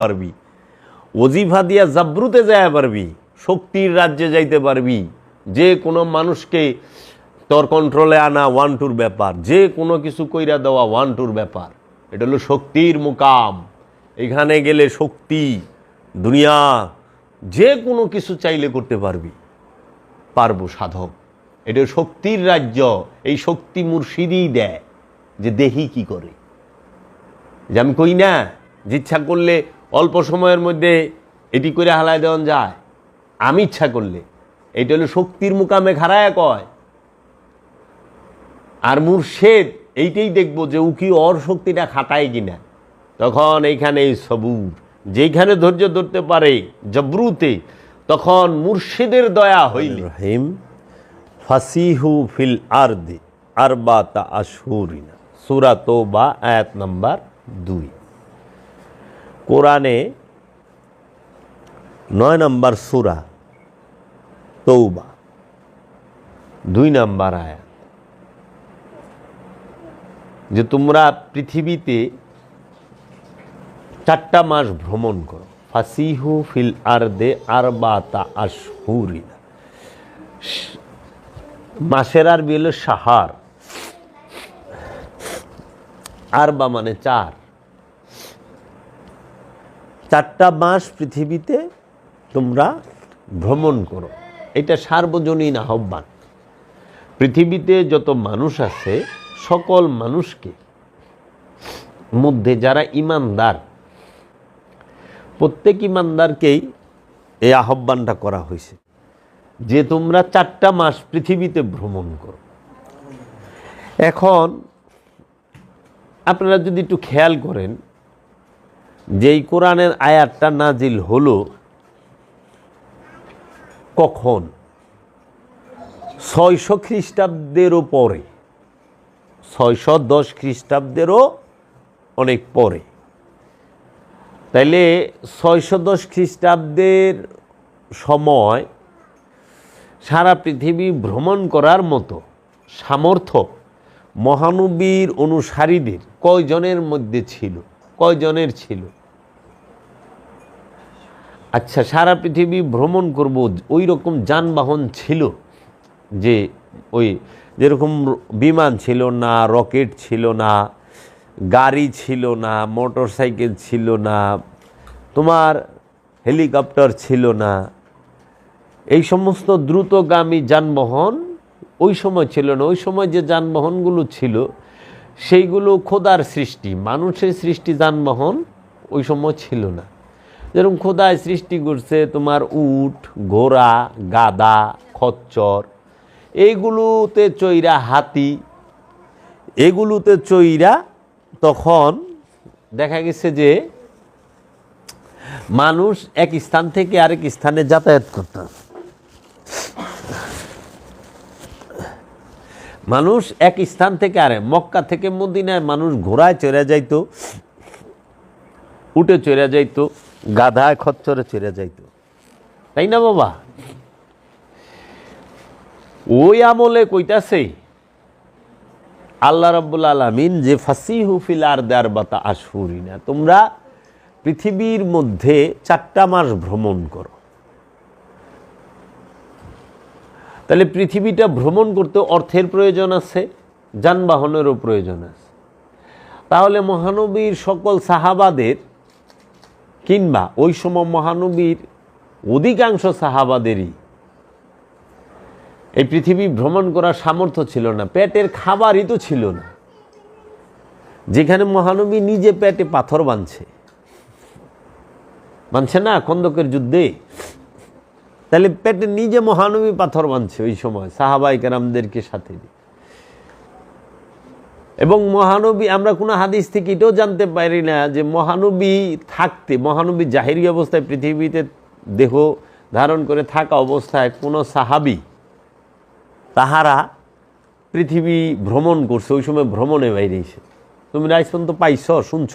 পারবি, ওজিফা দিয়া জাবরুতে যায় পারবি, শক্তির রাজ্যে যাইতে পারবি, যে কোনো মানুষকে তোর কন্ট্রোলে আনা 1-2 ব্যাপার, যে কোনো কিছু কইরা দেওয়া 1-2 ব্যাপার। এটা হলো শক্তির মুকাম। এখানে গেলে শক্তি, দুনিয়া যে কোনো কিছু চাইলে করতে পারবি, পারবো সাধক। এটা শক্তির রাজ্য। এই শক্তি মুর্শিদই দেয়, যে দেখি কি করে। যে আমি কই না যে ইচ্ছা করলে অল্প সময়ের মধ্যে এটি করে হালায় দেওয়া যায়, আমি ইচ্ছা করলে। এটা হলো শক্তির মুকামে খাড়ায় কয়। আর মুর্শেদ এইটাই দেখবো যে ও কি ওর শক্তিটা খাটায় কিনা। তখন এইখানে সবুর, যেখানে ধৈর্য ধরতে পারে জবরুতে, তখন মুর্শিদের দয়া হইল। রহিম ফাসিহু ফিল আরদি আরবাতা আশহুরিনা, সূরা তওবা আয়াত নাম্বার 2। কোরআনে 9 নম্বর সূরা তওবা 2 নম্বর আয়াত, যে তোমরা পৃথিবীতে 4টা মাস ভ্রমণ করো। ফাসিহু ফিল আরদে আরবাতা আশহুরিনা, মাসের আরবি হলো শাহার, আরবা মানে 4টা মাস পৃথিবীতে তোমরা ভ্রমণ করো। এটা সার্বজনীন আহ্বান। পৃথিবীতে যত মানুষ আছে সকল মানুষকে মধ্যে যারা ইমানদার, প্রত্যেক ইমানদারকেই এই আহ্বানটা করা হয়েছে যে তোমরা 4টা মাস পৃথিবীতে ভ্রমণ করো। এখন আপনারা যদি একটু খেয়াল করেন যে এই কোরআনের আয়াতটা নাজিল হলো কখন? 600 খ্রিস্টাব্দেরও পরে, 610 খ্রিস্টাব্দেরও অনেক পরে। তাইলে 610 খ্রিস্টাব্দের সময় সারা পৃথিবী ভ্রমণ করার মতো সামর্থ্য মহানবীর অনুসারীদের কয়জনের মধ্যে ছিল? কয়জনের ছিল? আচ্ছা, সারা পৃথিবী ভ্রমণ করব, ওই রকম যানবাহন ছিল? যে ওই যেরকম বিমান ছিল না, রকেট ছিল না, গাড়ি ছিল না, মোটর সাইকেল ছিল না, তোমার হেলিকপ্টার ছিল না, এই সমস্ত দ্রুতগামী যানবাহন ওই সময় ছিল না। ওই সময় যে যানবাহনগুলো ছিল সেইগুলো খোদার সৃষ্টি, মানুষের সৃষ্টি যানবাহন ওই সময় ছিল না। যেরকম খোদায় সৃষ্টি করছে তোমার উট, ঘোড়া, গাধা, খচ্চর, এইগুলোতে চৈরা হাতি, এগুলোতে চৈরা তখন দেখা গেছে যে মানুষ এক স্থান থেকে আরেক স্থানে যাতায়াত করত। মানুষ এক স্থান থেকে আরেক, মক্কা থেকে মদিনায় মানুষ ঘোড়ায় চড়ে যাইতো, উটে চড়ে যাইতো, গাধায় খচ্চরে চড়ে যাইতো, তাই না বাবা? ওই আমলে কইতাছে আল্লাহ রাব্বুল আলামিন যে ফাসিহু ফিল আরদি আরবাতা আশহুরিনা, তোমরা পৃথিবীর মধ্যে 4টা মাস ভ্রমণ করো। তাহলে পৃথিবীটা ভ্রমণ করতে অর্থের প্রয়োজন আছে, যানবাহনেরও প্রয়োজন আছে। তাহলে মহানবীর সকল সাহাবাদের কিংবা ওই সময় মহানবীর অধিকাংশ সাহাবাদেরই এই পৃথিবী ভ্রমণ করার সামর্থ্য ছিল না, পেটের খাবারই তো ছিল না। যেখানে মহানবী নিজে পেটে পাথর বাঁধছে না খন্দকের যুদ্ধে, তাহলে পেটে নিজে মহানবী পাথর বাঁধছে ওই সময় সাহাবায়ে কেরামদেরকে সাথে। এবং মহানবী, আমরা কোনো হাদিস থেকে এটাও জানতে পারি না যে মহানবী থাকতে, মহানবী জাহিরি অবস্থায় পৃথিবীতে দেহ ধারণ করে থাকা অবস্থায় কোনো সাহাবী তাহারা পৃথিবী ভ্রমণ করছে, ওই সময় ভ্রমণে বাইরেছে। তুমি আজ পর্যন্ত পাইছ, শুনছ?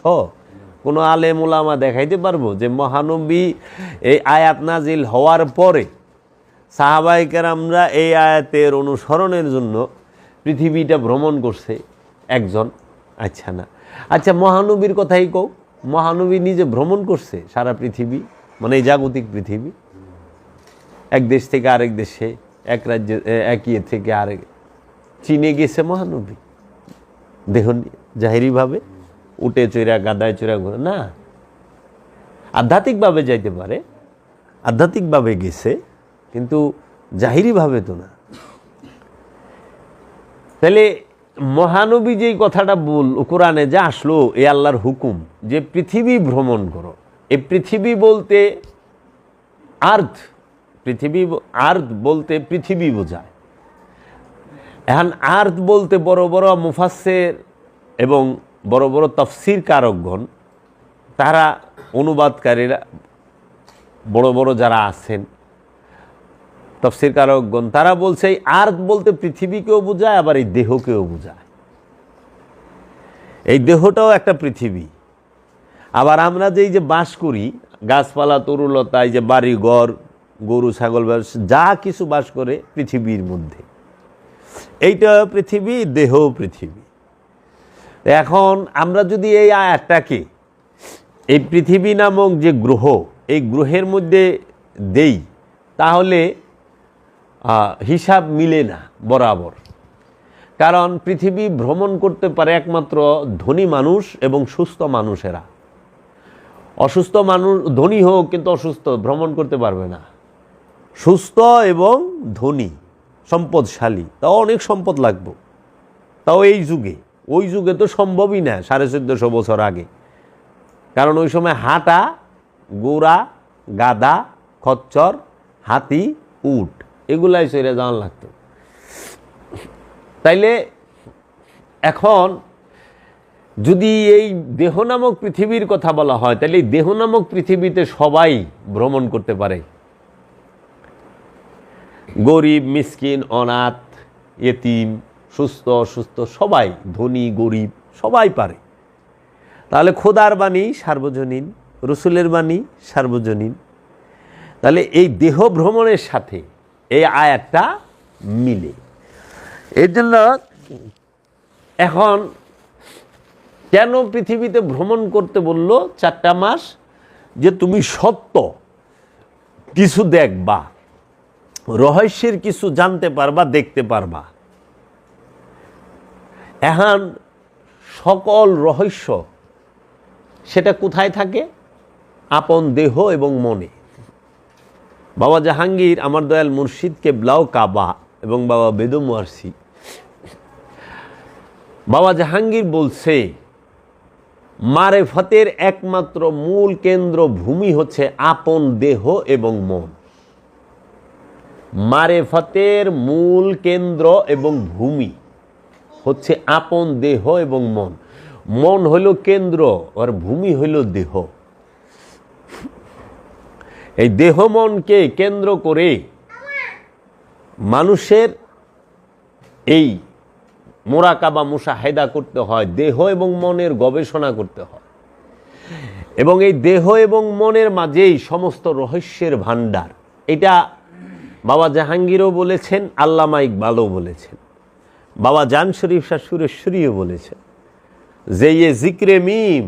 কোনো আলেম ওলামা দেখাইতে পারবো যে মহানবী এই আয়াত নাজিল হওয়ার পরে সাহাবায়ে কেরামরা এই আয়াতের অনুসরণের জন্য পৃথিবীটা ভ্রমণ করছে একজন? আচ্ছা না। আচ্ছা, মহানবীর কথাই কও, মহানবী নিজে ভ্রমণ করছে সারা পৃথিবী, মানে এই জাগতিক পৃথিবী, এক দেশ থেকে আরেক দেশে, এক রাজ্যে এক ইয়ে থেকে আরেক। চীনে গেছে মহানবী দেহ জাহেরিভাবে, উটে চৈরা গাদায় চৈরা ঘুরে না, আধ্যাত্মিকভাবে যাইতে পারে, আধ্যাত্মিকভাবে গেছে, কিন্তু জাহিরিভাবে তো না। তাহলে মহানবী যেই কথাটা কোরআনে যা আসলো, এ আল্লাহর হুকুম যে পৃথিবী ভ্রমণ করো। এই পৃথিবী বলতে আর্থ, পৃথিবী আর্থ বলতে পৃথিবী বোঝায়। এখন আর্থ বলতে বড় বড় মুফাসসির এবং বড় বড় তাফসীর কারকগণ, তারা অনুবাদকারীরা বড় বড় যারা আছেন তাফসীর কারকগণ, তারা বলছে এই আর্থ বলতে পৃথিবীকেও বোঝায়, আবার এই দেহকেও বোঝায়। এই দেহটাও একটা পৃথিবী। আবার আমরা যে এই যে বাস করি, গাছপালা তরুলতা, এই যে বাড়ি ঘর, গরু ছাগল, যা কিছু বাস করে পৃথিবীর মধ্যে, এইটা পৃথিবী, দেহ পৃথিবী। এখন আমরা যদি এই আয়াতটাকে এই পৃথিবী নামক যে গ্রহ, এই গ্রহের মধ্যে দেই, তাহলে হিসাব মিলে না বরাবর। কারণ পৃথিবী ভ্রমণ করতে পারে একমাত্র ধনী মানুষ এবং সুস্থ মানুষেরা। অসুস্থ মানুষ, ধনী হোক কিন্তু অসুস্থ, ভ্রমণ করতে পারবে না। সুস্থ এবং ধনী, সম্পদশালী, তাও অনেক সম্পদ লাগবে, তাও এই যুগে। ওই যুগে তো সম্ভবই না 1450 বছর আগে, কারণ ওই সময় হাঁটা, গোড়া, গাধা, খচ্চর, হাতি, উট, এগুলাই চড়ে যাওয়ার লাগতো। তাইলে এখন যদি এই দেহ নামক পৃথিবীর কথা বলা হয়, তাহলে এই দেহ নামক পৃথিবীতে সবাই ভ্রমণ করতে পারে, গরিব, মিসকিন, অনাথ, এতিম, সুস্থ অসুস্থ, সবাই, ধনী গরিব, সবাই পারে। তাহলে খোদার বাণী সার্বজনীন, রসুলের বাণী সার্বজনীন। তাহলে এই দেহ ভ্রমণের সাথে এই আয়াতটা মিলে। এর জন্য এখন কেন পৃথিবীতে ভ্রমণ করতে বলল 4টা মাস? যে তুমি সত্য কিছু দেখবা, রহস্যের কিছু জানতে পারবা, দেখতে পারবা। এখন সকল রহস্য সেটা কোথায় থাকে? আপন দেহ এবং মনে। বাবা জাহাঙ্গীর, আমার দয়াল মুর্শিদ কেবলাও কাবা এবং বাবা বেদম ওয়ারসি, বাবা জাহাঙ্গীর বলছে মারেফতের একমাত্র মূল কেন্দ্র ভূমি হচ্ছে আপন দেহ এবং মন। মারেফতের মূল কেন্দ্র এবং ভূমি হচ্ছে আপন দেহ এবং মন। মন হইল কেন্দ্র আর ভূমি হইল দেহ। এই দেহ মনকে কেন্দ্র করে মানুষের এই মোরাকাবা মুশাহেদা করতে হয়, দেহ এবং মনের গবেষণা করতে হয়, এবং এই দেহ এবং মনের মাঝেই সমস্ত রহস্যের ভাণ্ডার। এটা বাবা জাহাঙ্গীরও বলেছেন, আল্লামা ইকবালও বলেছেন, বাবা জান শরীফ শাহ সুরেশ্বরীও বলেছেন যে ইয়ে জিক্রে মিম,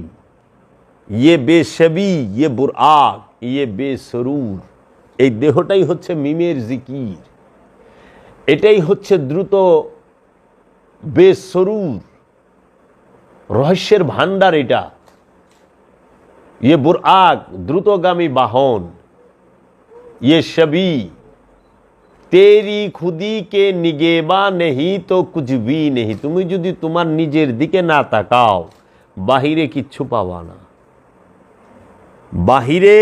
ইয়ে বেশবি, ইয়ে বুরআক, ইয়ে বেসরুর। এই দেহটাই হচ্ছে মিমের জিকির, এটাই হচ্ছে দ্রুত বেসরুর, রহস্যের ভান্ডার এটা। ইয়ে বুরআক, দ্রুতগামী বাহন। ইয়ে শবি, তেরি খুদি কে নিগেবা নেহি তো কুছ ভি নেহি। তুমি যদি তোমার নিজের দিকে না তাকাও, বাহিরে কিচ্ছু পাবা না, বাহিরে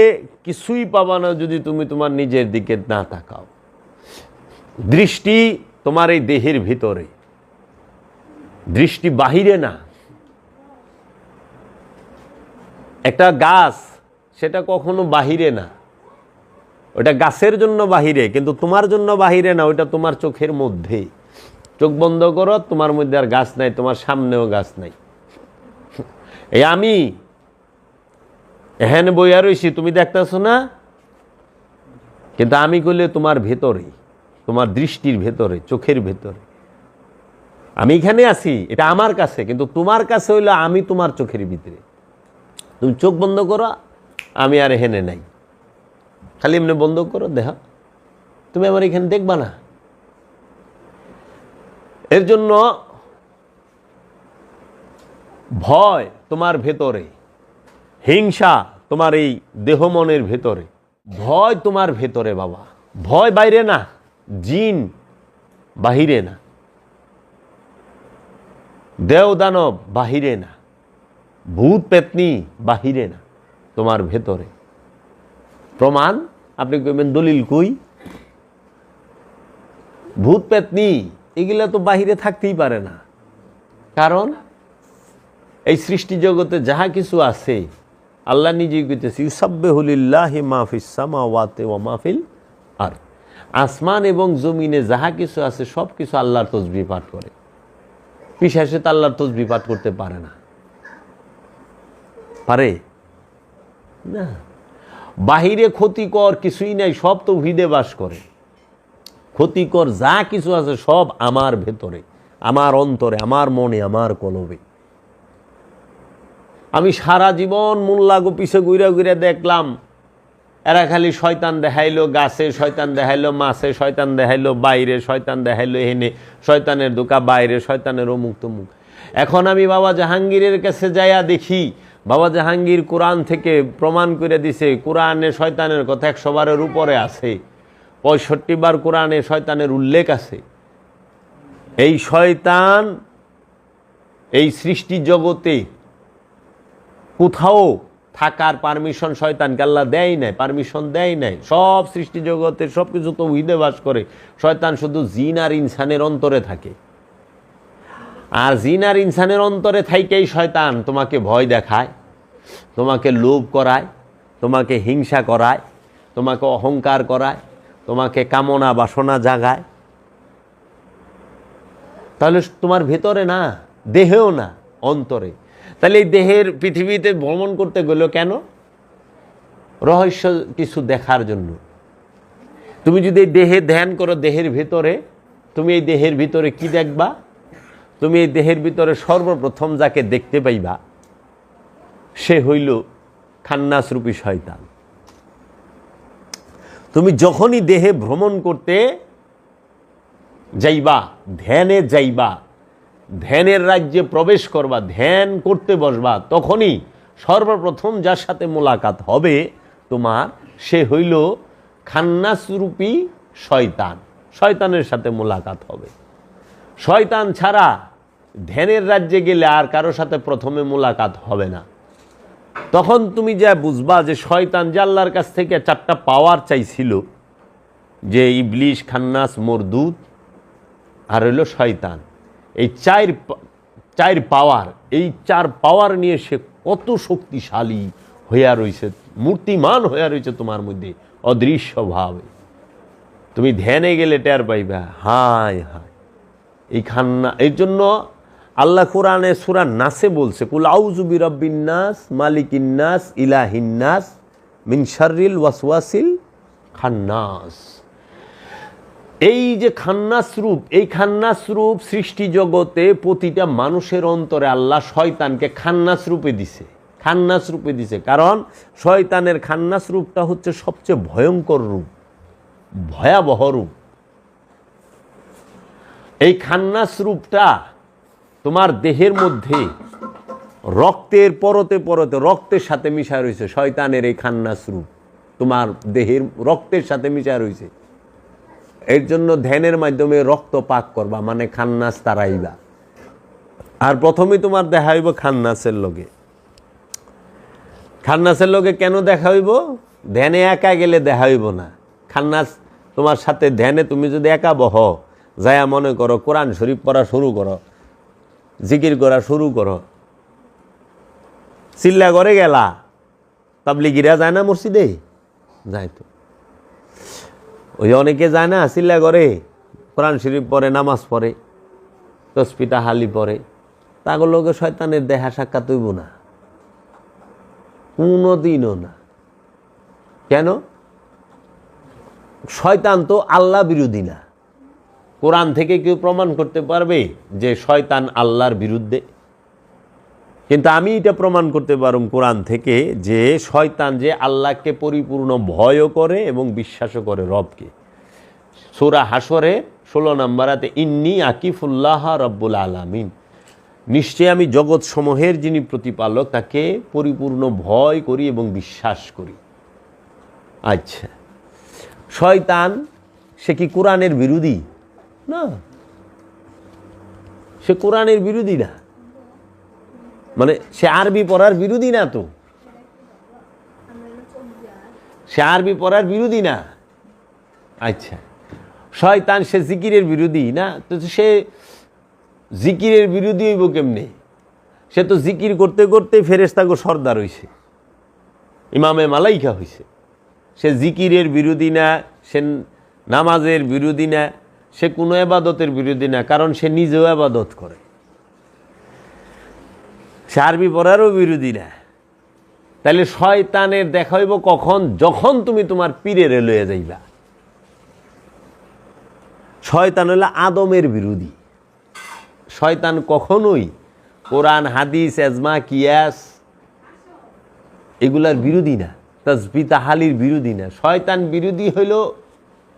কিছুই পাবা না যদি তুমি তোমার নিজের দিকে না তাকাও। দৃষ্টি তোমার এই দেহের ভিতরে, দৃষ্টি বাহিরে না। একটা গাছ, সেটা কখনো বাহিরে না, ওটা গাছের জন্য বাহিরে, কিন্তু তোমার জন্য বাহিরে না, ওইটা তোমার চোখের মধ্যে। চোখ বন্ধ করো, তোমার মধ্যে আর গাছ নাই, তোমার সামনেও গাছ নাই। এই আমি এখানে বইয়া রইছি, তুমি দেখতেছো না, কিন্তু আমি কইলে তোমার ভেতরে, তোমার দৃষ্টির ভেতরে, চোখের ভেতরে। আমি এখানে আছি, এটা আমার কাছে, কিন্তু তোমার কাছে হইলো আমি তোমার চোখের ভিতরে। তুমি চোখ বন্ধ করো, আমি আর এখানে নাই, খালি এমনি বন্ধ করো, দেখা তুমি আমার এখানে দেখবা না। এর জন্য ভয় তোমার ভেতরে, হিংসা তোমার এই দেহ মনের ভেতরে, ভয় তোমার ভেতরে বাবা। ভয় বাইরে না, জিন বাহিরে না, দেও দানব বাহিরে না, ভূত পেতনি বাহিরে না, তোমার ভেতরে। প্রমাণ আপনি কইবেন দলিল কই? ভূত পেতনি এগুলা তো বাহিরে থাকতেই পারে না, কারণ এই সৃষ্টি জগতে যাহা কিছু আছে আল্লাহ নিজেই কইতেছে ইউসাব্বিহু লিল্লাহি মা ফিস সামাওয়াতি ওয়া মা ফিল আরদ। আসমান এবং জমিনে যাহা কিছু আছে সব কিছু আল্লাহর তসবিহ পাঠ করে। পিশাচে তো আল্লাহর তসবিহ পাঠ করতে পারে না, পারে না। বাহিরে ক্ষতিকর কিছুই নাই, সব তো হৃদয়ে বাস করে। ক্ষতিকর যা কিছু আছে সব আমার ভেতরে, আমার অন্তরে, আমার মনে, আমার কলবে। আমি সারা জীবন মোল্লা গো পিছে ঘুরে ঘুরে দেখলাম, এরা খালি শয়তান দেখাইলো, গাছে শয়তান দেখাইলো, মাছে শয়তান দেখাইলো, বাইরে শয়তান দেখাইলো, এনে শয়তানের দোকা, বাইরে শয়তানের অমুক তমুক। এখন আমি বাবা জাহাঙ্গীরের কাছে যাইয়া দেখি, বাবা জাহাঙ্গীর কোরআন থেকে প্রমাণ করে দিছে কোরআনে শয়তানের কথা 100 বারের উপরে আছে, 65 বার কোরআনে শয়তানের উল্লেখ আছে। এই শয়তান এই সৃষ্টি জগতে কোথাও থাকার পারমিশন শয়তানকে আল্লাহ দেয় নাই, পারমিশন দেয় নাই। সব সৃষ্টি জগতের সব কিছু তো হৃদয়ে বাস করে, শয়তান শুধু জিন আর ইনসানের অন্তরে থাকে। আর জিন আর ইনসানের অন্তরে থাইকেই শয়তান তোমাকে ভয় দেখায়, তোমাকে লোভ করায়, তোমাকে হিংসা করায়, তোমাকে অহংকার করায়, তোমাকে কামনা বাসনা জাগায়। তাহলে তোমার ভেতরে না, দেহেও না, অন্তরে। তাহলে এই দেহের পৃথিবীতে ভ্রমণ করতে গেল কেন? রহস্য কিছু দেখার জন্য। তুমি যদি এই দেহে ধ্যান করো, দেহের ভিতরে, তুমি এই দেহের ভিতরে কি দেখবা? তুমি এই দেহের ভিতরে সর্বপ্রথম যাকে দেখতে পাইবা সে হইল খান্নাসরূপী শয়তান। তুমি যখনই দেহে ভ্রমণ করতে যাইবা, ধ্যানে যাইবা, ধ্যানের রাজ্যে প্রবেশ করবা, ধ্যান করতে বসবা, তখনই সর্বপ্রথম যার সাথে মোলাকাত হবে তোমার, সে হইল খান্নাসরূপী শয়তান। শয়তানের সাথে মোলাকাত হবে। শয়তান ছাড়া ধ্যানের রাজ্যে গেলে আর কারো সাথে প্রথমে মোলাকাত হবে না। তখন তুমি যা বুঝবা যে শয়তান যে আল্লাহর কাছ থেকে 4টা পাওয়ার চাইছিল, যে ইবলিশ, খান্নাস, মরদুদ আর হইল শয়তান, এই চার পাওয়ার, এই 4 পাওয়ার নিয়ে সে কত শক্তিশালী হইয়া রয়েছে, মূর্তিমান হইয়া রয়েছে তোমার মধ্যে অদৃশ্যভাবে। তুমি ধ্যানে গেলে টের পাইবা। হায় হায়, এই খান্না। এর জন্য আল্লাহ কোরআনে সূরা নাসে বলছে, কুল আউযু বিরাব্বিন নাস মালিকিন নাস ইলাহিন নাস মিন শাররিল ওয়াসওয়াসিল খান্নাস। এই যে খান্নাস রূপ, এই খান্নাস রূপ সৃষ্টি জগতে প্রতিটা মানুষের অন্তরে আল্লাহ শয়তানকে খান্নাস রূপে দিছে, খান্নাস রূপে দিছে। কারণ শয়তানের খান্নাস রূপটা হচ্ছে সবচেয়ে ভয়ঙ্কর রূপ, ভয়াবহ রূপ। এই খান্নাস রূপটা তোমার দেহের মধ্যে রক্তের পরতে পরতে, রক্তের সাথে মিশা রয়েছে। শয়তানের এই খান্নাস রূপ তোমার দেহের রক্তের সাথে মিশা রয়েছে। এর জন্য ধ্যানের মাধ্যমে রক্ত পাক করবা, মানে খান্নাস তারাইবা। আর প্রথমে তোমার দেখা হইব খান্নাসের লগে। খান্নাসের লগে কেন দেখা হইব? ধ্যানে একা গেলে দেখা হইব না। খান্নাস তোমার সাথে ধ্যানে তুমি যদি একা বহ, যায়া মনে করো কোরআন শরীফ পড়া শুরু করো, জিকির করা শুরু করো, চিল্লা করে গেলা, তাবলিগীরা যায় না মসজিদে? যায় তো। ওই অনেকে যায় না চিল্লা করে, কোরআন শরীফ পড়ে, নামাজ পড়ে, তসবিহ তাহলিল পড়ে, তাগর লোকে শয়তানের দেখা সাক্ষাৎ হইব না, কোনোদিনও না। কেন? শয়তান তো আল্লাহ বিরোধী না। কোরআন থেকে কেউ প্রমাণ করতে পারবে যে শয়তান আল্লাহর বিরুদ্ধে? কিন্তু আমি এটা প্রমাণ করতে পারব কোরআন থেকে যে শয়তান যে আল্লাহকে পরিপূর্ণ ভয়ও করে এবং বিশ্বাসও করে রবকে। সূরা হাশরে 16 নম্বরাতে ইন্নী আকিফুল্লাহ রব্বুল আলামিন, নিশ্চয় আমি জগৎ সমূহের যিনি প্রতিপালক তাকে পরিপূর্ণ ভয় করি এবং বিশ্বাস করি। আচ্ছা, শয়তান সে কি কোরআনের বিরোধী? না, সে কোরআনের বিরোধী না, মানে সে আরবি পড়ার বিরোধী না, তো সে আরবি পড়ার বিরোধী না। আচ্ছা, শয়তান সে জিকিরের বিরোধী না, তো সে জিকিরের বিরোধী হইব কেমনে? সে তো জিকির করতে করতে ফেরেশতাগো সর্দার হইছে, ইমামে মালাইকা হইছে। সে জিকিরের বিরোধী না, সে নামাজের বিরোধী না, সে কোনো এবাদতের বিরোধী না, কারণ সে নিজেও এবাদত করে। সে আরবি পড়ারও বিরোধী না। তাহলে শয়তানের দেখা হইব কখন? যখন তুমি তোমার পীরের লয়ে যাইবা। শয়তান হলো আদমের বিরোধী। শয়তান কখনোই কোরআন, হাদিস, এজমা, কিয়াস এগুলার বিরোধী না, তাসবিহ তাহলির বিরোধী না। শয়তান বিরোধী হইল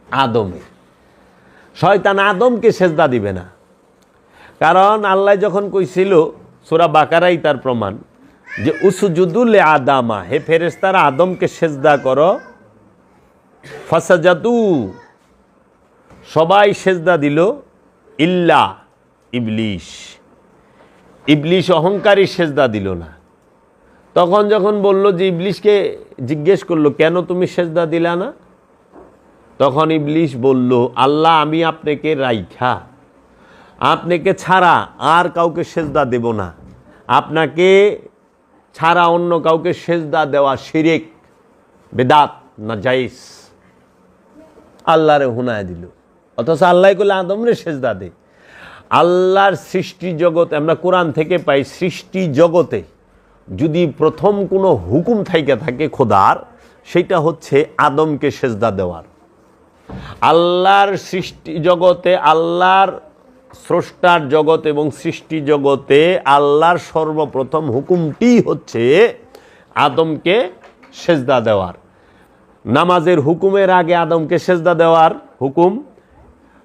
আদমের। শয়তান আদমকে সেজদা দিবে না, কারণ আল্লাহ যখন কইছিল, সূরা বাকারাই তার প্রমাণ, যে উসজুদুল আদামা, হে ফেরেশতারা আদমকে সেজদা করো। ফাসাজাদু, সবাই সেজদা দিল, ইল্লা ইবলিশ, ইবলিশ অহংকারী সেজদা দিল না। তখন যখন বলল যে ইবলিশকে জিজ্ঞেস করলো, কেন তুমি সেজদা দিলা না? তখন ইবলিশ বলল, আল্লাহ আমি আপনাকে রাইখা, আপনাকে ছাড়া আর কাউকে সেজদা দেব না। আপনাকে ছাড়া অন্য কাউকে সেজদা দেওয়া শিরক, বেদাত, নাজাইস। আল্লাহরে হুনায় দিল, অথচ আল্লাহ কইলে আদমরে সেজদা দে। আল্লাহর সৃষ্টি জগৎ, আমরা কোরআন থেকে পাই, সৃষ্টি জগতে যদি প্রথম কোনো হুকুম থাইকা থাকে খোদার, সেটা হচ্ছে আদমকে সেজদা দেওয়ার। আল্লাহর সৃষ্টি জগতে, আল্লাহর স্রষ্টার জগৎ এবং সৃষ্টি জগতে আল্লাহর সর্বপ্রথম হুকুমটি হচ্ছে আদমকে সেজদা দেওয়ার। নামাজের হুকুমের আগে আদমকে সেজদা দেওয়ার হুকুম,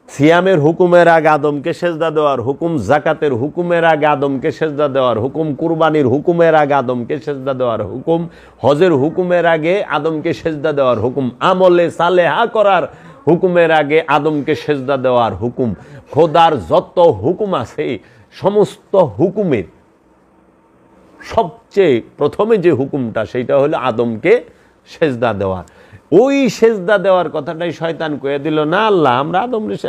সিয়ামের হুকুমের আগে আদমকে সেজদা দেওয়ার হুকুম, জাকাতের হুকুমের আগে আদমকে সেজদা দেওয়ার হুকুম, কুরবানির হুকুমের আগে আদমকে সেজদা দেওয়ার হুকুম, হজের হুকুমের আগে আদমকে সেজদা দেওয়ার হুকুম, আমলে সালেহা করার হুকুমের আগে আদমকে সেজদা দেওয়ার হুকুম। খোদার যত হুকুম আছে সমস্ত হুকুমের সবচেয়ে প্রথমে যে হুকুমটা, সেইটা হলো আদমকে সেজদা দেওয়া। ওই সেজদা দেওয়ার কথাটাই শয়তান কয়ে দিল, না আল্লাহ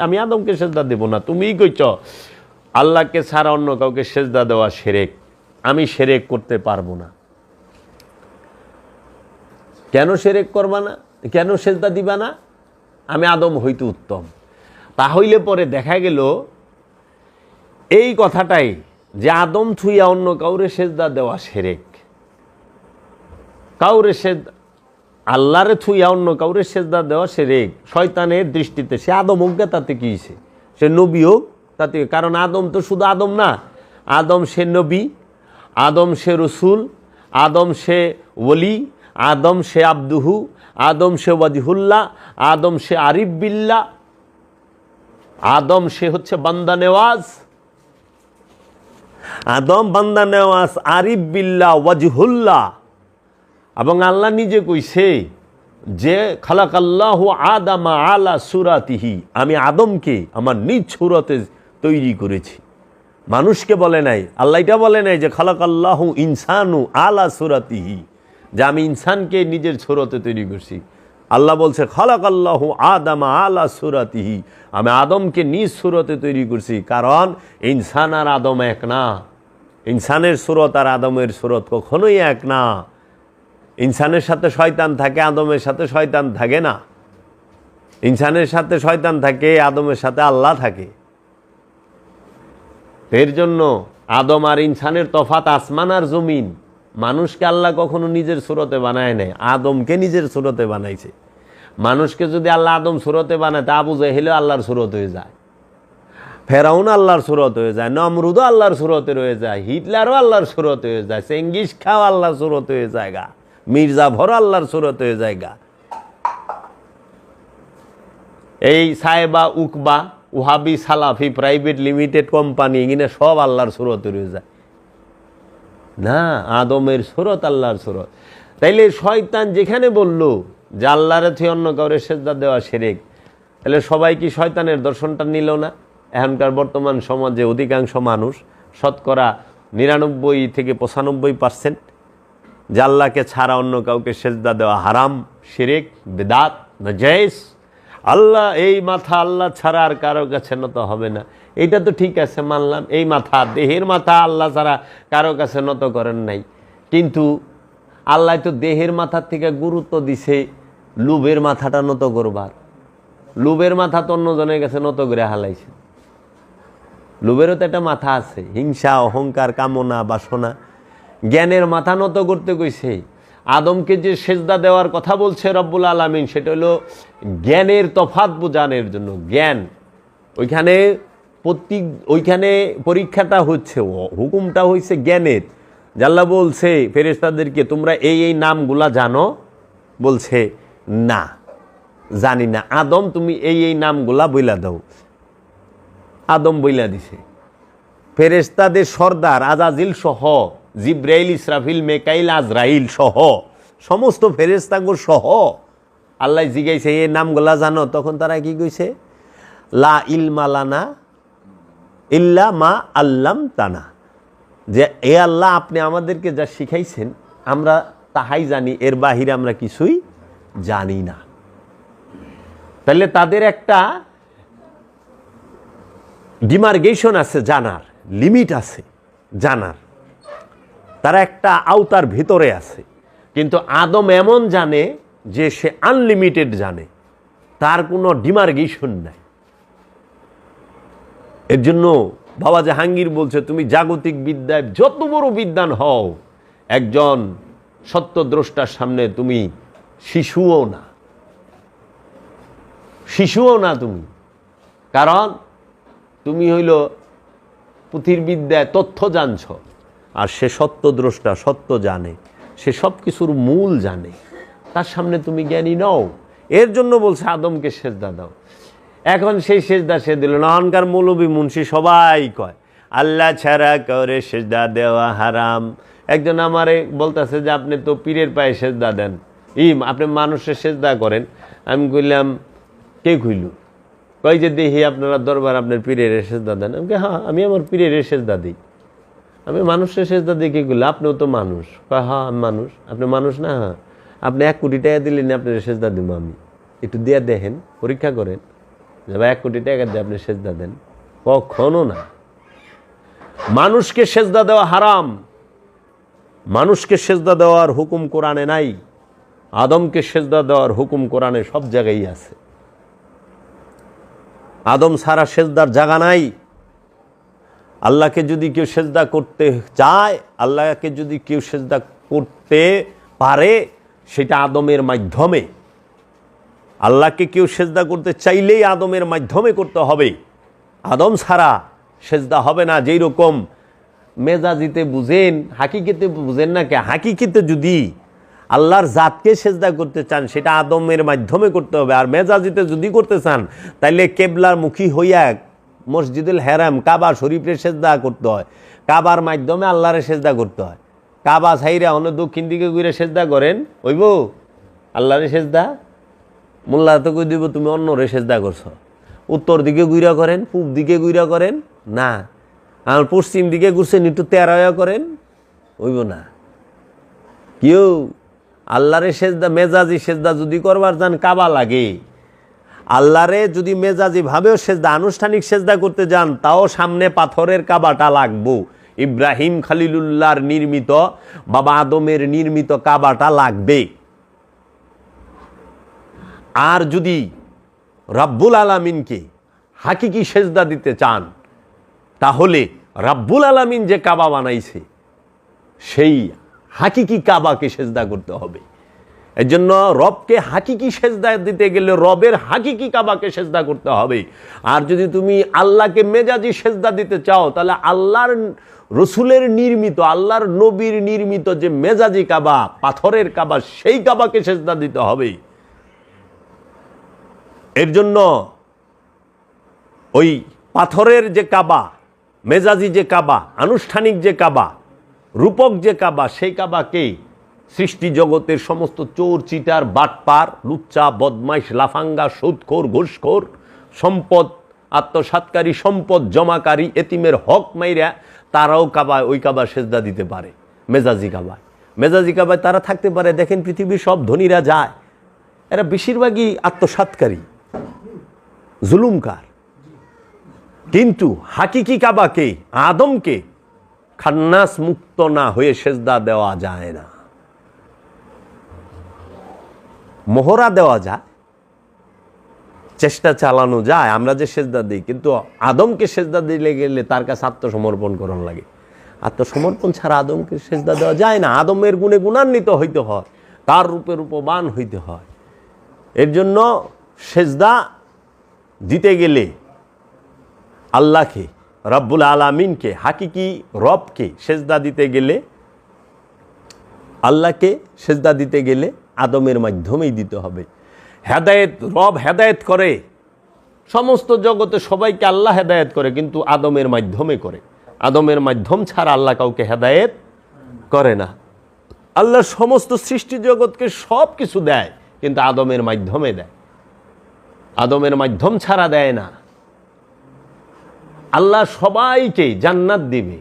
আমি আদমকে সেজদা দেব না, তুমিই কইছ আল্লাহকে ছাড়া অন্য কাউকে সেজদা দেওয়া শিরক, আমি শিরক করতে পারবো না। কেন শিরক করবা না? কেন সেজদা দিবা না? আমি আদম হইতে উত্তম। তাহলে পরে দেখা গেল এই কথাটাই, যে আদম থুইয়া অন্য কাউরে সেজদা দেওয়া শিরক, কাউরে আল্লাহরে থুইয়া অন্য কাউরে সেজদা দেওয়া শিরক। শয়তানের দৃষ্টিতে সে আদম হোক গে, তাতে কি হইছে? সে নবী হোক তাতে, কারণ আদম তো শুধু আদম না, আদম সে নবী, আদম সে রসুল, আদম সে ওলি, আদম সে আব্দুহু, আদম সে ওয়াজিহুল্লাহ, আদম সে আরিফ বিল্লাহ, আদম সে হচ্ছে বান্দা নেওয়াজ। আদম বান্দা নেওয়াজ, আরিফ বিল্লাহ, ওয়াজিহুল্লাহ। এবং আল্লাহ নিজে কইছে যে খালাকাল্লাহু আদামা আলা সুরাতিহি, আমি আদমকে আমার নিজ সুরতে তৈরি করেছি। মানুষকে বলে নাই, আল্লাহ এটা বলে নাই যে খালাকাল্লাহু ইনসানু আলা সুরাতিহি, যে আমি ইনসানকে নিজের সুরতে তৈরি করছি। আল্লাহ বলছে খালাকাল্লাহু আদামা আলা সুরাতিহি, আমি আদমকে নিজ সুরতে তৈরি করছি। কারণ ইনসান আর আদম এক না, ইনসানের সুরত আর আদমের সুরত কখনোই এক না। ইনসানের সাথে শয়তান থাকে, আদমের সাথে শয়তান থাকে না। ইনসানের সাথে শয়তান থাকে, আদমের সাথে আল্লাহ থাকে। এর জন্য আদম আর ইনসানের তফাত আসমান আর জমিন। মানুষকে আল্লাহ কখনো নিজের সুরতে বানায় নাই, আদমকে নিজের সুরতে বানাইছে। মানুষকে যদি আল্লাহ আদম সুরতে বানায়, তা আবু জাহেল আল্লাহর সুরত হয়ে যায়। ফেরাউন আল্লাহর সুরত হয়ে যায়, নমরুদও আল্লাহর সুরতে রয়ে যায়, হিটলারও আল্লাহর সুরত হয়ে যায়, চেঙ্গিস খাও আল্লাহর সুরত হয়ে জায়গা, মির্জাফর আল্লাহর সুরত হয়ে জায়গা। এই সাহেবা উকবা ওহাবি সালাফি প্রাইভেট লিমিটেড কোম্পানি এগুলো সব আল্লাহর সুরত রয়ে যায় না, আদমের সুরত আল্লাহর সুরত। তাইলে শয়তান যেখানে বলল যে আল্লাহর থেকে অন্য কাউরে সেজদা দেওয়া শিরক, তাহলে সবাই কি শয়তানের দর্শনটা নিল না? এখনকার বর্তমান সমাজে অধিকাংশ মানুষ, শতকরা 99 থেকে 95% যে আল্লাহকে ছাড়া অন্য কাউকে সেজদা দেওয়া হারাম, শিরক, বিদআত, নাজায়েজ। আল্লাহ এই মাথা আল্লাহ ছাড়া আর কারো কাছে নত হবে না, এইটা তো ঠিক আছে, মানলাম। এই মাথা, দেহের মাথা আল্লাহ ছাড়া কারো কাছে নত করেন নাই, কিন্তু আল্লাহ তো দেহের মাথার থেকে গুরুত্ব দিছে লুবের মাথাটা নত করবার। লুবের মাথা তো অন্যজনের কাছে নত করে হালাইছে। লোভেরও তো একটা মাথা আছে, হিংসা, অহংকার, কামনা, বাসনা। জ্ঞানের মাথা নত করতে কইছে। আদমকে যে সেজদা দেওয়ার কথা বলছে রব্বুল আলামিন, সেটা হলো জ্ঞানের তফাৎ বোঝানোর জন্য। জ্ঞান ওইখানে পরীক্ষাটা হচ্ছে, হুকুমটা হয়েছে জ্ঞানের। আল্লাহ বলছে ফেরেশতাদেরকে, তোমরা এই এই নামগুলা জানো? বলছে না, জানি না। আদম, তুমি এই এই নামগুলা বইলা দাও। আদম বইলা দিছে। ফেরেশতাদের সর্দার আজাজিল সহ, জিব্রাইল, ইসরাফিল, মেকাইল, আজরাইল সহ, সমস্ত ফেরেশতাগণ সহ আল্লাহ জিজ্ঞাসা, এই নামগুলা জানো? তখন তারা কি কইছে? লা ইলমা লানা ইল্লা মা আল্লামতানা, যে এ আল্লাহ, আপনি আমাদেরকে যা শিখাইছেন আমরা তাহাই জানি, এর বাহিরে আমরা কিছুই জানি না। তাহলে তাদের একটা ডিমার্গেশন আছে, জানার লিমিট আছে, জানার তারা একটা আওতার ভিতরে আছে। কিন্তু আদম এমন জানে যে সে আনলিমিটেড জানে, তার কোনো ডিমার্গেশন নাই। এর জন্য বাবা জাহাঙ্গীর বলছে, তুমি জাগতিক বিদ্যায় যত বড় বিদ্বান হও, একজন সত্যদ্রষ্টার সামনে তুমি শিশুও না, শিশুও না তুমি। কারণ তুমি হইল পুঁথির বিদ্যায় তথ্য জানছ, আর সে সত্যদ্রষ্টা, সত্য জানে, সে সব কিছুর মূল জানে, তার সামনে তুমি জ্ঞানী নও। এর জন্য বলছে আদমকে সেজদা দাও। এখন সেই সেজদা সে দিল না। অহংকার মৌলবী মুন্সি সবাই কয় আল্লাহ ছাড়া করে সেজদা দেওয়া হারাম। একজন আমারে বলতেছে যে আপনি তো পীরের পায়ে সেজদা দেন, আপনি মানুষের সেজদা করেন। আমি কইলাম কে কইল? কই যে দেখি আপনারা দরবার আপনার পীরের সেজদা দেন। আমি হ্যাঁ, আমি আমার পীরের সেজদা দিই। আমি মানুষের সেজদা দিয়ে কে কইল? আপনিও তো মানুষ। কয় হ্যাঁ আমি মানুষ। আপনি মানুষ না? হ্যাঁ। আপনি 1 কোটি টাকা দিলেন, আপনার সেজদা দিব আমি। একটু দিয়ে দেখেন, পরীক্ষা করেন যে ভাই 1 কোটি টাকা দিয়ে আপনি সেজদা দেন। কখনো না। মানুষকে সেজদা দেওয়া হারাম। মানুষকে সেজদা দেওয়ার হুকুম কোরআনে নাই। আদমকে সেজদা দেওয়ার হুকুম কোরআনে সব জায়গায় আছে। আদম ছাড়া সেজদার জায়গা নাই। আল্লাহকে যদি কেউ সেজদা করতে চায়, আল্লাহকে যদি কেউ সেজদা করতে পারে, সেটা আদমের মাধ্যমে। আল্লাহকে কেউ সেজদা করতে চাইলেই আদমের মাধ্যমে করতে হবে। আদম ছাড়া সেজদা হবে না। যেই রকম মেজাজিতে বুঝেন, হাকিকিতে বুঝেন না কে? হাকিকিতে যদি আল্লাহর জাতকে সেজদা করতে চান, সেটা আদমের মাধ্যমে করতে হবে। আর মেজাজিতে যদি করতে চান, তাইলে কেবলার মুখী হইয়া মসজিদুল হারাম, কাবা শরীফের সেজদা করতে হয়। কাবার মাধ্যমে আল্লাহরে সেজদা করতে হয়। কাবা ছাইরা অন্য দক্ষিণ দিকে ঘুরে সেজদা করেন, হইব আল্লাহরে সেজদা? মোল্লা তো কই দিব তুমি অন্যরে সেজদা করছো। উত্তর দিকে গুইরা করেন, পূব দিকে গুইরা করেন, না। আর পশ্চিম দিকে ঘুরছেন, একটু তেরায়া করেন, হইব না। কেউ আল্লাহরে সেজদা, মেজাজি সেজদা যদি করবার যান, কাবা লাগে। আল্লাহরে যদি মেজাজি ভাবেও সেজদা, আনুষ্ঠানিক সেজদা করতে যান, তাও সামনে পাথরের কাবাটা লাগবো। ইব্রাহিম খলিলুল্লাহর নির্মিত, বাবা আদমের নির্মিত কাবাটা লাগবে। আর যদি রাব্বুল আলামিনকে হাকিকি সেজদা দিতে চান, তাহলে রাব্বুল আলামিন যে কাবা বানাইছে, সেই হাকিকি কাবাকে সেজদা করতে হবে। এর জন্য রবকে হাকিকি সেজদা দিতে গেলে রবের হাকিকি কাবাকে সেজদা করতে হবে। আর যদি তুমি আল্লাহকে মেজাজি সেজদা দিতে চাও, তাহলে আল্লাহর রসুলের নির্মিত, আল্লাহর নবীর নির্মিত যে মেজাজি কাবা, পাথরের কাবা, সেই কাবাকে সেজদা দিতে হবে। এর জন্য ওই পাথরের যে কাবা, মেজাজি যে কাবা, আনুষ্ঠানিক যে কাবা, রূপক যে কাবা, সেই কাবাকেই সৃষ্টি জগতের সমস্ত চোর, চিটার, বাটপার, লুচ্চা, বদমাইশ, লাফাঙ্গা, সুদখোর, ঘুষখোর, সম্পদ আত্মসাৎকারী, সম্পদ জমাকারী, এতিমের হক মাইরা তারাও কাবায়, ওই কাবা সেজদা দিতে পারে। মেজাজি কাবায়, মেজাজি কাবায় তারা থাকতে পারে। দেখেন পৃথিবীর সব ধনীরা যায়, এরা বেশিরভাগই আত্মসাৎকারী, জুলুমকার। কিন্তু হাকিকি কাবাকে, আদমকে খান্নাস মুক্ত না হয়ে সেজদা দেওয়া যায় না। মোহরা দেওয়া যায়, চেষ্টা চালানো যায়, আমরা যে সেজদা দিই, কিন্তু আদমকে সেজদা দিলে গেলে তার কাছে আত্মসমর্পণ করণ লাগে। আত্মসমর্পণ ছাড়া আদমকে সেজদা দেওয়া যায় না। আদমের গুণে গুণান্বিত হইতে হয়, তার রূপে রূপবান হইতে হয়। এর জন্য সেজদা দিতে গেলে আল্লাহকে, রব্বুল আলামিনকে, হাকিকি রবকে সেজদা দিতে গেলে, আল্লাহকে সেজদা দিতে গেলে আদমের মাধ্যমেই দিতে হবে। হেদায়েত, রব হেদায়েত করে, সমস্ত জগতে সবাইকে আল্লাহ হেদায়েত করে, কিন্তু আদমের মাধ্যমে করে। আদমের মাধ্যম ছাড়া আল্লাহ কাউকে হেদায়েত করে না। আল্লাহ সমস্ত সৃষ্টি জগৎকে সব কিছু দেয়, কিন্তু আদমের মাধ্যমে দেয়, আদমের মাধ্যম ছাড়া দেয় না। আল্লাহ সবাইকে জান্নাত দিবে,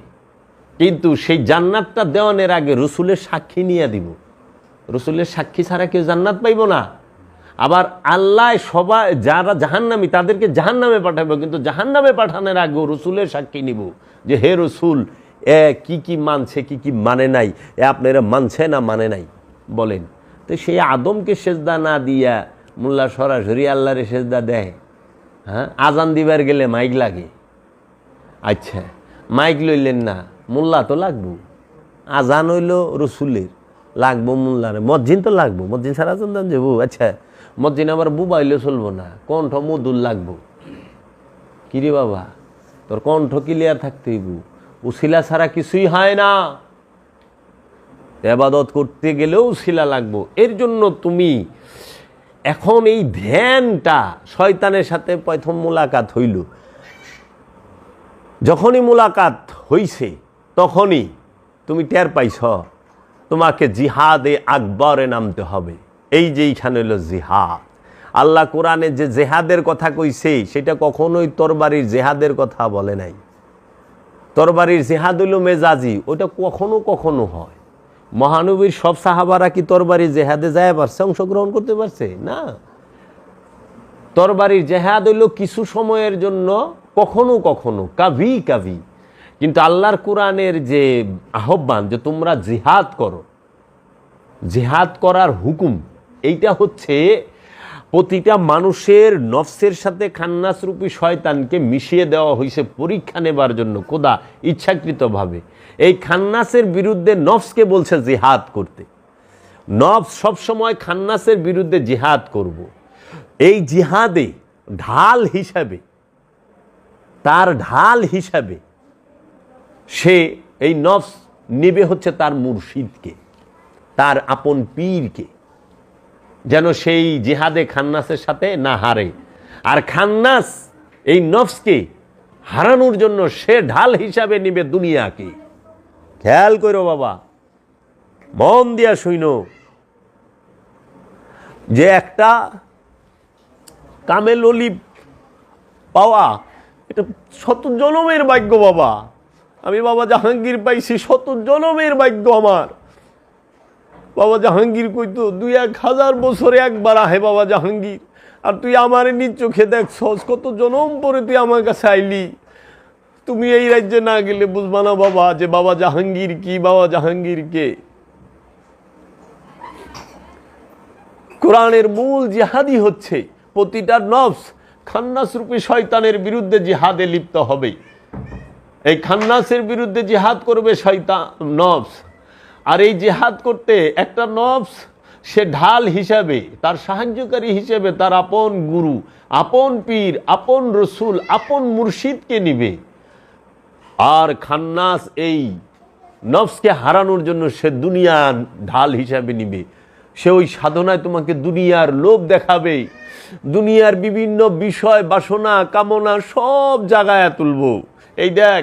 কিন্তু সেই জান্নাতটা দেওয়ানের আগে রসুলের সাক্ষী নিয়ে দিব। রসুলের সাক্ষী ছাড়া কেউ জান্নাত পাইব না। আবার আল্লাহ সবাই যারা জাহান্নামী তাদেরকে জাহান্নামে পাঠাবো, কিন্তু জাহান্নামে পাঠানোর আগেও রসুলের সাক্ষী নিব যে হে রসুল, কি কি মানছে, কি কি মানে নাই, আপনারা মানছে না মানে নাই বলেন। তো সেই আদমকে সেজদা না দিয়া মোল্লা সরাসরি আল্লাহরে সেজদা দেয়। হ্যাঁ, আজান দিবার গেলে মাইক লাগে। আচ্ছা, মাইক লইলেন না, মোল্লা তো লাগবো। আজান হইল রসুলের, লাগবো মোল্লারে। মসজিদ তো লাগবো, মসজিদ ছাড়া আজান দান যাবো। আচ্ছা, মসজিদ আমার বুবা হইলে চলবো না, কণ্ঠ মধুর লাগবো। কিরে বাবা, তোর কণ্ঠ ক্লিয়ার থাকতে হইব, উসিলা ছাড়া কিছুই হয় না। ইবাদত করতে গেলেও উসিলা লাগবো। এর জন্য তুমি এখন এই ধ্যানটা, শয়তানের সাথে প্রথম মোলাকাত হইল, যখনই মোলাকাত হইছে তখনই তুমি টের পাইছ তোমাকে জিহাদে আকবরে নামতে হবে। এই যে এইখানে হলো জিহাদ। আল্লাহ কোরআনে যে জেহাদের কথা কইছে সেটা কখনোই তরবারির জেহাদের কথা বলে নাই। তরবারির জেহাদ হইল মেজাজি, ওটা কখনো কখনো হয়। মহানবীর সব সাহাবারা কি তরবারির জেহাদে যায় পারছে, অংশগ্রহণ করতে পারছে না। তরবারির জেহাদ হইল কিছু সময়ের জন্য, কখনো কখনো, কাভি কাভি। কিন্তু আল্লাহর কোরআনের যে আহ্বান যে তোমরা জিহাদ করো, জিহাদ করার হুকুম, এইটা হচ্ছে প্রতিটা মানুষের নফসের সাথে খান্নাসরূপী শয়তানকে মিশিয়ে দেওয়া হয়েছে পরীক্ষা নেবার জন্য, খোদা ইচ্ছাকৃতভাবে। এই খান্নাসের বিরুদ্ধে নফসকে বলছে জিহাদ করতে। নফস সবসময় খান্নাসের বিরুদ্ধে জিহাদ করব। এই জিহাদে ঢাল হিসাবে, তার ঢাল হিসাবে সে এই নফস নেবে হচ্ছে তার মুর্শিদকে, তার আপন পীরকে, যেন সেই জিহাদে খান্নাসের সাথে না হারে। আর খান্নাস এই নফসকে হারানোর জন্য সে ঢাল হিসাবে নিবে দুনিয়াকে। খেয়াল করো বাবা, মন দিয়া শুনো, যে একটা কামেল অলিভ পাওয়া এটা শত জনমের ভাগ্য বাবা। আমি বাবা জাহাঙ্গীর পাইছি, শত জনমের ভাগ্য আমার। বাবা জাহাঙ্গীর কইতো ২-১,০০০ বছরে একবার আহে বাবা জাহাঙ্গীর। আর তুই আমার নিজ চোখে দেখছস, কত জনম পরে তুই আমার কাছে আইলি। তুমি এই রাজ্যে না গেলে বুঝবা না বাবা যে বাবা জাহাঙ্গীর কি, বাবা জাহাঙ্গীর কে। কোরআনের মূল জিহাদই হচ্ছে প্রতিটা নফস খান্নাসরূপী শয়তানের বিরুদ্ধে জিহাদে লিপ্ত হবে। এই খান্নাসের বিরুদ্ধে জিহাদ করবে শয়তান, নফস। আর এই জিহাদ করতে একটা নফস সে ঢাল হিসাবে, তার সাহায্যকারী হিসেবে তার আপন গুরু, আপন পীর, আপন রসুল, আপন মুর্শিদকে নিবে। আর খান্নাস এই নফসকে হারানোর জন্য সে দুনিয়া ঢাল হিসাবে নিবে। সে ওই সাধনায় তোমাকে দুনিয়ার লোভ দেখাবে, দুনিয়ার বিভিন্ন বিষয় বাসনা কামনা সব জাগায় তুলবো। এই দেখ,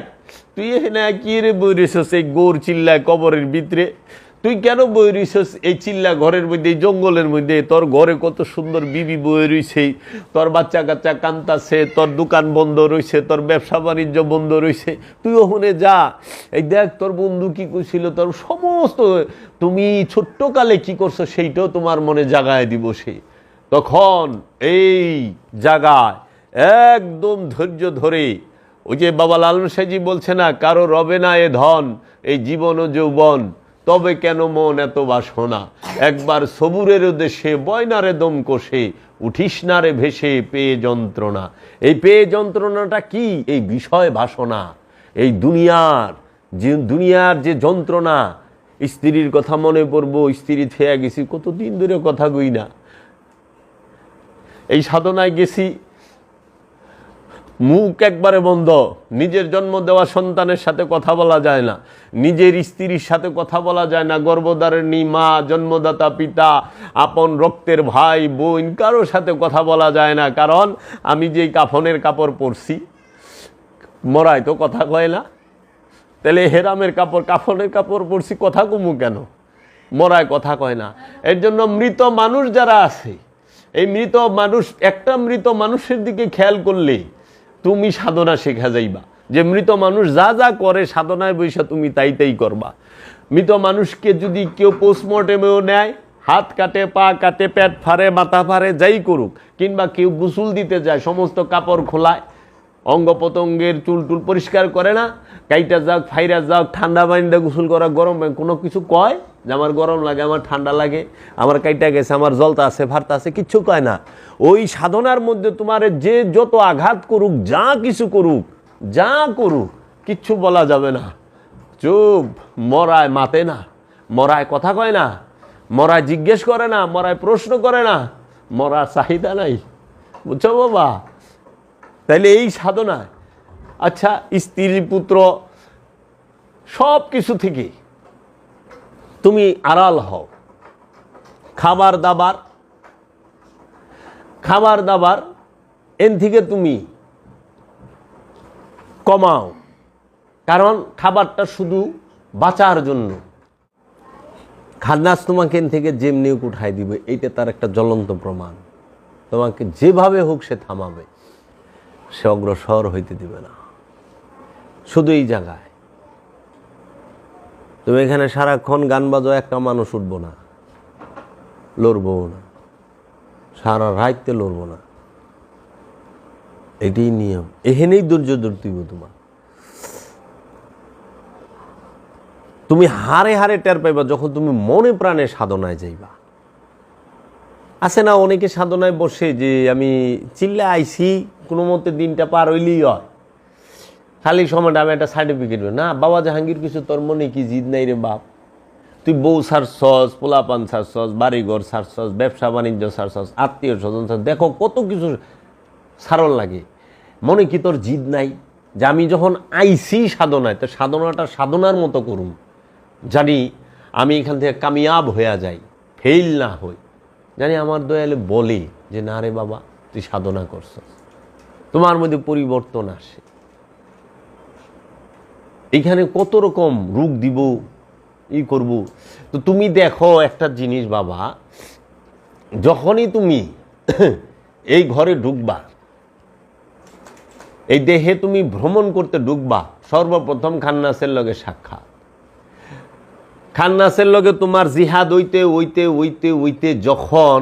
তুই এখানে কি রে বই রেছস এই গোর চিল্লায় কবরের ভিতরে? তুই কেন বই রইছস এই চিল্লা ঘরের মধ্যে, এই জঙ্গলের মধ্যে? তোর ঘরে কত সুন্দর বিবি বই রইছে, তোর বাচ্চা কাচ্চা কান্তাছে, তোর দোকান বন্ধ রইছে, তোর ব্যবসা বাণিজ্য বন্ধ রইছে। তুই ওখানে যা, এই দেখ তোর বন্ধু কি করছিল, তোর সমস্ত তুমি ছোট্টকালে কি করছো সেইটাও তোমার মনে জাগায় দিব সে। তখন এই জায়গায় একদম ধৈর্য ধরে, ওই যে বাবা লালন সাহেজি বলছে না, কারো রবে না এ ধন, এই জীবন ও যৌবন, তবে কেন মন এত বাসনা, একবার সবুরের দেশে বয়নারে দম কষে, উঠিস না রে ভেসে পেয়ে যন্ত্রণা। এই পেয়ে যন্ত্রণাটা কি? এই বিষয় বাসনা, এই দুনিয়ার যে যন্ত্রণা। স্ত্রীর কথা মনে পড়বো, স্ত্রী থেয়া গেছি, কতদিন ধরে কথা কই না। এই সাধনায় গেছি, মুখ একবারে বন্ধ, নিজের জন্ম দেওয়া সন্তানের সাথে কথা বলা যায় না, নিজের স্ত্রীর সাথে কথা বলা যায় না, গর্ভধারিণী মা, জন্মদাতা পিতা, আপন রক্তের ভাই বোন, কারোর সাথে কথা বলা যায় না। কারণ আমি যে কাফনের কাপড় পরছি, মরায় তো কথা কয় না, তাহলে হেরামের কাফনের কাপড় পরছি, কথা কমু কেন? মরায় কথা কয় না। এর জন্য মৃত মানুষ যারা আছে, এই মৃত মানুষ, একটা মৃত মানুষের দিকে খেয়াল করলে তুমি সাধনা শেখা যাইবা, যে মৃত মানুষ যা যা করে সাধনায় বৈশা তুমি তাই তাই করবা। মৃত মানুষকে যদি কেউ পোস্টমর্টেমেও নেয়, হাত কাটে, পা কাটে, পেট ফাড়ে, মাথা ফাড়ে, যাই করুক, কিংবা কেউ গোসল দিতে যায়, সমস্ত কাপড় খোলায়, অঙ্গ প্রত্যঙ্গের চুল টুল পরিষ্কার করে না, কাইটা যাক, ফাইরা যাক, ঠান্ডা পানিতে গোসল করা, গরম কোনো কিছু কয় যে আমার গরম লাগে, আমার ঠান্ডা লাগে, আমার কাইটা গেছে, আমার জলতা আছে, ভারতা আছে, কিচ্ছু কয় না। ওই সাধনার মধ্যে তোমার যে যত আঘাত করুক, যা কিছু করুক, যা করুক, কিচ্ছু বলা যাবে না। চুপ। মরায় মাতে না, মরায় কথা কয় না, মরায় জিজ্ঞেস করে না, মরায় প্রশ্ন করে না, মরার চাহিদা নাই। বুঝছো বাবা? তাইলে এই সাধনায়, আচ্ছা, স্ত্রী পুত্র সব কিছু থেকে তুমি আড়াল হও। খাবার দাবার এন থেকে তুমি কমাও, কারণ খাবারটা শুধু বাঁচার জন্য। খান্নাস তোমাকে এন থেকে যেমনি উঠাই দিবে, এইটা তার একটা জ্বলন্ত প্রমাণ। তোমাকে যেভাবে হোক সে থামাবে, সে অগ্রসর হইতে দিবে না। শুধু এই জায়গায় তুমি এখানে সারাক্ষণ গান বাজো, একটা মানুষ উঠবো না, লড়বো না, সারা রাইতে লড়বো না। এটাই নিয়ম। এখানেই ধৈর্য ধরতে হবে তোমার। তুমি হারে হারে টের পাইবা যখন তুমি মনে প্রাণে সাধনায় যাইবা। আছে না অনেকে সাধনায় বসে যে আমি চিল্লা আইছি, কোনো মতে দিনটা পার হইলেই হয়, খালি সময়টা আমি একটা সার্টিফিকেট না। বাবা জাহাঙ্গীর কিছু তোর মনে কি জিদ নাই রে বাপ? তুই বউ ছাড়ছস, পোলাপান ছাড়ছস, বাড়িঘর ছাড়ছস, ব্যবসা বাণিজ্য ছাড়ছস, আত্মীয় স্বজন ছাড়ছ, দেখো কত কিছু সারল লাগে। মনে কি তোর জিদ নাই যে আমি যখন আইছি সাধনায়, তো সাধনাটা সাধনার মতো করুন, জানি আমি এখান থেকে কামিয়াব হইয়া যাই, ফেইল না হই। জানি আমার দয়ালে বলে যে না রে বাবা, তুই সাধনা করছস, তোমার মধ্যে পরিবর্তন আসে। এইখানে কত রকম রূপ দিব, ই করব। তো তুমি দেখো একটা জিনিস বাবা, যখনই তুমি এই ঘরে ঢুকবা, এই দেহে তুমি ভ্রমণ করতে ঢুকবা, সর্বপ্রথম খান্নাসের লগে সাক্ষাৎ। খান্নাসের লগে তোমার জিহাদ হইতে হইতে হইতে হইতে যখন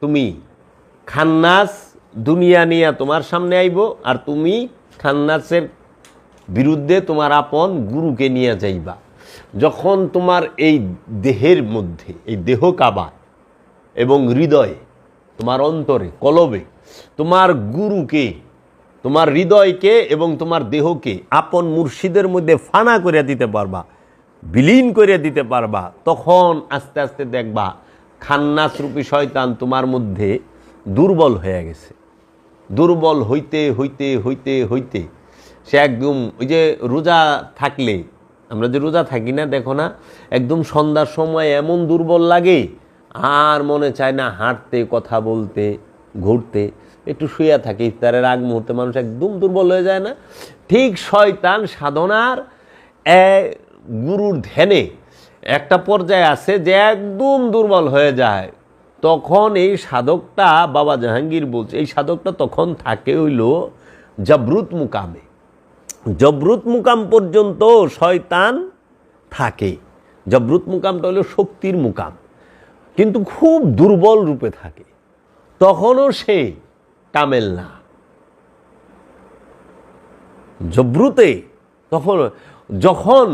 তুমি খান্নাস দুনিয়া নিয়ে তোমার সামনে আইব, আর তুমি খান্নাসের বিরুদ্ধে তোমার আপন গুরুকে নিয়ে যাইবা। যখন তোমার এই দেহের মধ্যে, এই দেহ কাবা এবং হৃদয়ে, তোমার অন্তরে, কলবে তোমার গুরুকে, তোমার হৃদয়কে এবং তোমার দেহকে আপন মুর্শিদের মধ্যে ফানা করে দিতে পারবা, বিলীন করে দিতে পারবা, তখন আস্তে আস্তে দেখবা খান্নাস রূপী শয়তান তোমার মধ্যে দুর্বল হয়ে গেছে। দুর্বল হইতে হইতে হইতে হইতে সে একদম ওই যে রোজা থাকলে, আমরা যে রোজা থাকি না, দেখো না, একদম সন্ধ্যার সময় এমন দুর্বল লাগে আর মনে চায় না হাঁটতে, কথা বলতে, ঘুরতে, একটু শুয়ে থাকে। ইফতারের আগ মুহূর্তে মানুষ একদম দুর্বল হয়ে যায় না? ঠিক শয়তান সাধনার গুরুর ধ্যানে একটা পর্যায়ে আছে যে একদম দুর্বল হয়ে যায়। তখন এই সাধকটা, বাবা জাহাঙ্গীর বলছে, এই সাধকটা তখন থাকে হইল জবরুত মুকামে। জবরুত মুকাম পর্যন্ত শয়তান থাকে। জবরুত মুকামটা হলো শক্তির মুকাম, কিন্তু খুব দুর্বল রূপে থাকে। তখনও সে কামেল না। জবরুতে তখন যখন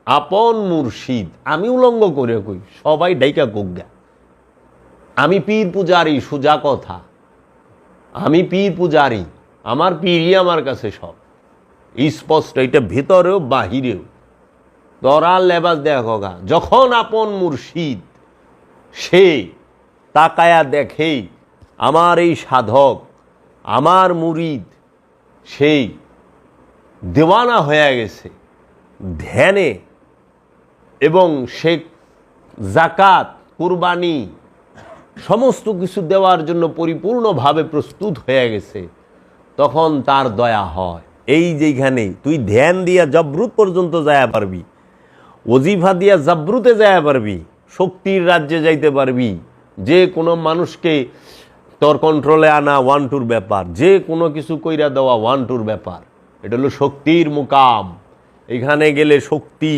আপন মুর্শিদ, আমি উলঙ্গ করে কই, সবাই ডাইকা কোগা, আমি পীর পূজারি, সুজা কথা, আমি পীর পূজারি, আমার পীরই আমার কাছে সব স্পষ্ট, এটা ভেতরেও বাহিরেও। তরা লেবাস দেখো গা, যখন আপন মুর্শিদ সে তাকায়া দেখে আমার এই সাধক, আমার মুরিদ সেই দেওয়ানা হয়ে গেছে ধ্যানে, এবং সে জাকাত, কুরবানি সমস্ত কিছু দেওয়ার জন্য পরিপূর্ণভাবে প্রস্তুত হয়ে গেছে, তখন তার দয়া হয়। এই যেখানে তুই ধ্যান দিয়া জবরুত পর্যন্ত যায়া পারবি, ওজিফা দিয়া জবরুতে যায়া পারবি, শক্তির রাজ্যে যাইতে পারবি। যে কোনো মানুষকে তোর কন্ট্রোলে আনা 1-2 ব্যাপার, যে কোনো কিছু কইরা দেওয়া 1-2 ব্যাপার। এটা হলো শক্তির মুকাম। এখানে গেলে শক্তি,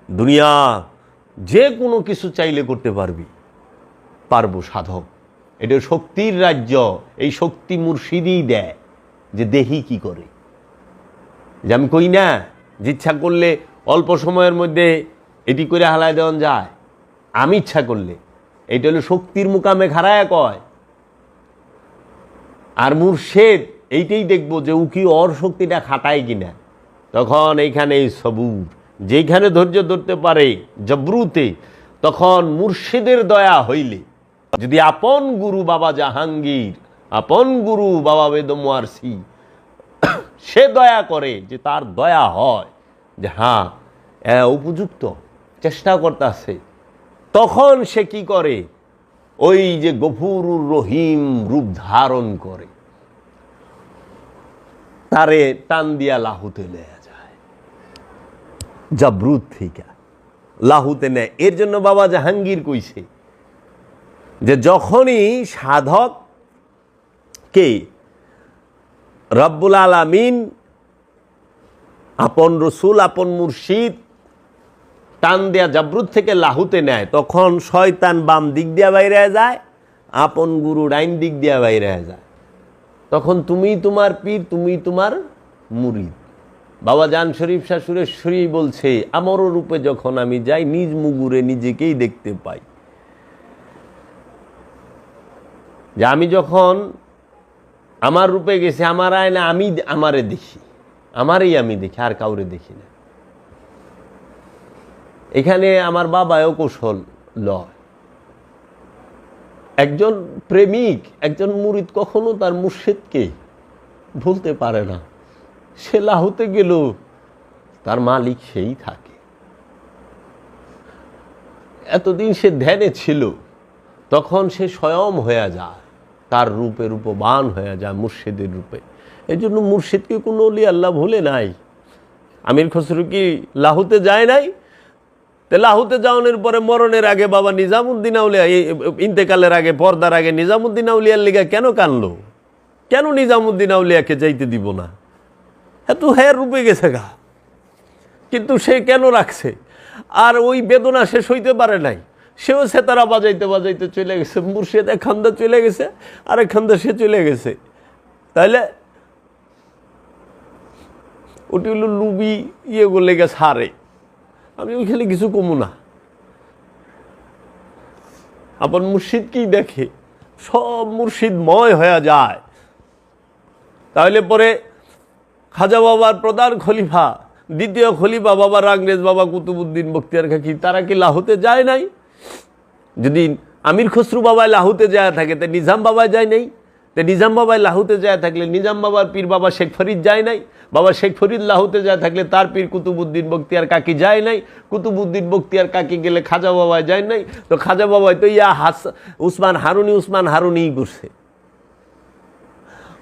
দুনিয়া, যে কোনো কিছু চাইলে করতে পারবি, পারবো সাধক। এটা শক্তির রাজ্য। এই শক্তি মুর্শিদই দেয়, যে দেহি কি করে। যে আমি কই না যে ইচ্ছা করলে অল্প সময়ের মধ্যে এটি করে হালায় দেওয়া যায়, আমি ইচ্ছা করলে। এটা হলো শক্তির মুকামে খাড়ায় কয়। আর মুর্শেদ এইটাই দেখবো যে ও কি ওর শক্তিটা খাটায় কিনা। তখন এইখানে সবুর, যেখানে ধৈর্য ধরতে পারে জবরুতে, তখন মুর্শিদের দয়া হইলে, যদি আপন গুরু বাবা জাহাঙ্গীর, আপন গুরু বাবা বেদমওয়ারসি সে দয়া করে, যে তার দয়া হয় যে হ্যাঁ উপযুক্ত, চেষ্টা করতেছে, তখন সে কি করে, ওই যে গফুরুর রহিম রূপ ধারণ করে, তারে টান দিয়া লাহুতে নেয়া যায়, জবরুত থেকে লাহুতে নেয়। এর জন্য বাবা জাহাঙ্গীর কইছে যে যখনই সাধককে রব্বুল আলামিন, আপন রসুল, আপন মুর্শিদ টান দেয়া জবরুত থেকে লাহুতে নেয়, তখন শয়তান বাম দিক দিয়া বাইরে যায়, আপন গুরু ডাইন দিক দিয়া বাইরে যায়। তখন তুমি তোমার পীর, তুমি তোমার মুরিদ। বাবা জান শরীফ শাহ সুরেশ্বরী বলছে, আমর রূপে যখন আমি যাই, নিজ মুগুরে নিজেকেই দেখতে পাই। যে আমি যখন আমার রূপে গেছি, আমার আয়না আমি আমারে দেখি, আমারই আমি দেখি, আর কাউরে দেখি না। এখানে আমার বাবাও কৌশল লয়। একজন প্রেমিক, একজন মুরিদ কখনো তার মুর্শিদকে ভুলতে পারে না। সে লাহুতে গেল, তার মালিক সেই থাকে। এতদিন সে ধ্যানে ছিল, তখন সে স্বয়ং হয়ে যায়, তার রূপে রূপবান হয়ে যায় মুর্শিদের রূপে। এই জন্য মুর্শিদকে কোনো অলি আল্লাহ ভুলে নাই। আমির খসরু কি লাহুতে যায় নাই? তো লাহুতে যাওয়ানোর পরে মরণের আগে বাবা নিজামুদ্দিন আউলিয়া, ইন্তেকালের আগে, পর্দার আগে নিজামুদ্দিন আউলিয়ার লিগা কেন কানলো? কেন নিজামুদ্দিন আউলিয়াকে যাইতে দিব না? এত হ্যাঁ রূপে গেছে গা, কিন্তু সে কেন রাখছে? আর ওই বেদনা সে সইতে পারে নাই, সেও সেতারা বাজাইতে বাজাইতে চলে গেছে। মুর্শিদ এক খান্দা চলে গেছে, আরেক খান্দা সে চলে গেছে। তাইলে ওটি হলো লুবি ইয়ে করলে গেছে হারে। আমি ওইখানে কিছু কমু না। আপন মুর্শিদকেই দেখে সব মুর্শিদময় হয়ে যায়। তাহলে পরে খাজা বাবার প্রধান খলিফা, দ্বিতীয় খলিফা বাবা রাংরেজ বাবা কুতুবুদ্দিন বখতিয়ার খাকি, তারা কি লাহুতে যায় নাই? যদি আমির খসরু বাবায় লাহুতে যায় থাকে, তা নিজাম বাবায় যায় নাই? তা নিজাম বাবায় লাহুতে যায় থাকলে নিজাম বাবার পীর বাবা শেখ ফরিদ যায় নাই? বাবা শেখ ফরিদ লাহুতে যায় থাকলে তার পীর কুতুবউদ্দিন বখতিয়ার কাকি যায় নাই? কুতুবউদ্দিন বখতিয়ার কাকি গেলে খাজা বাবায় যায় নাই? তো খাজা বাবায় তো উসমান হারুনি করছে।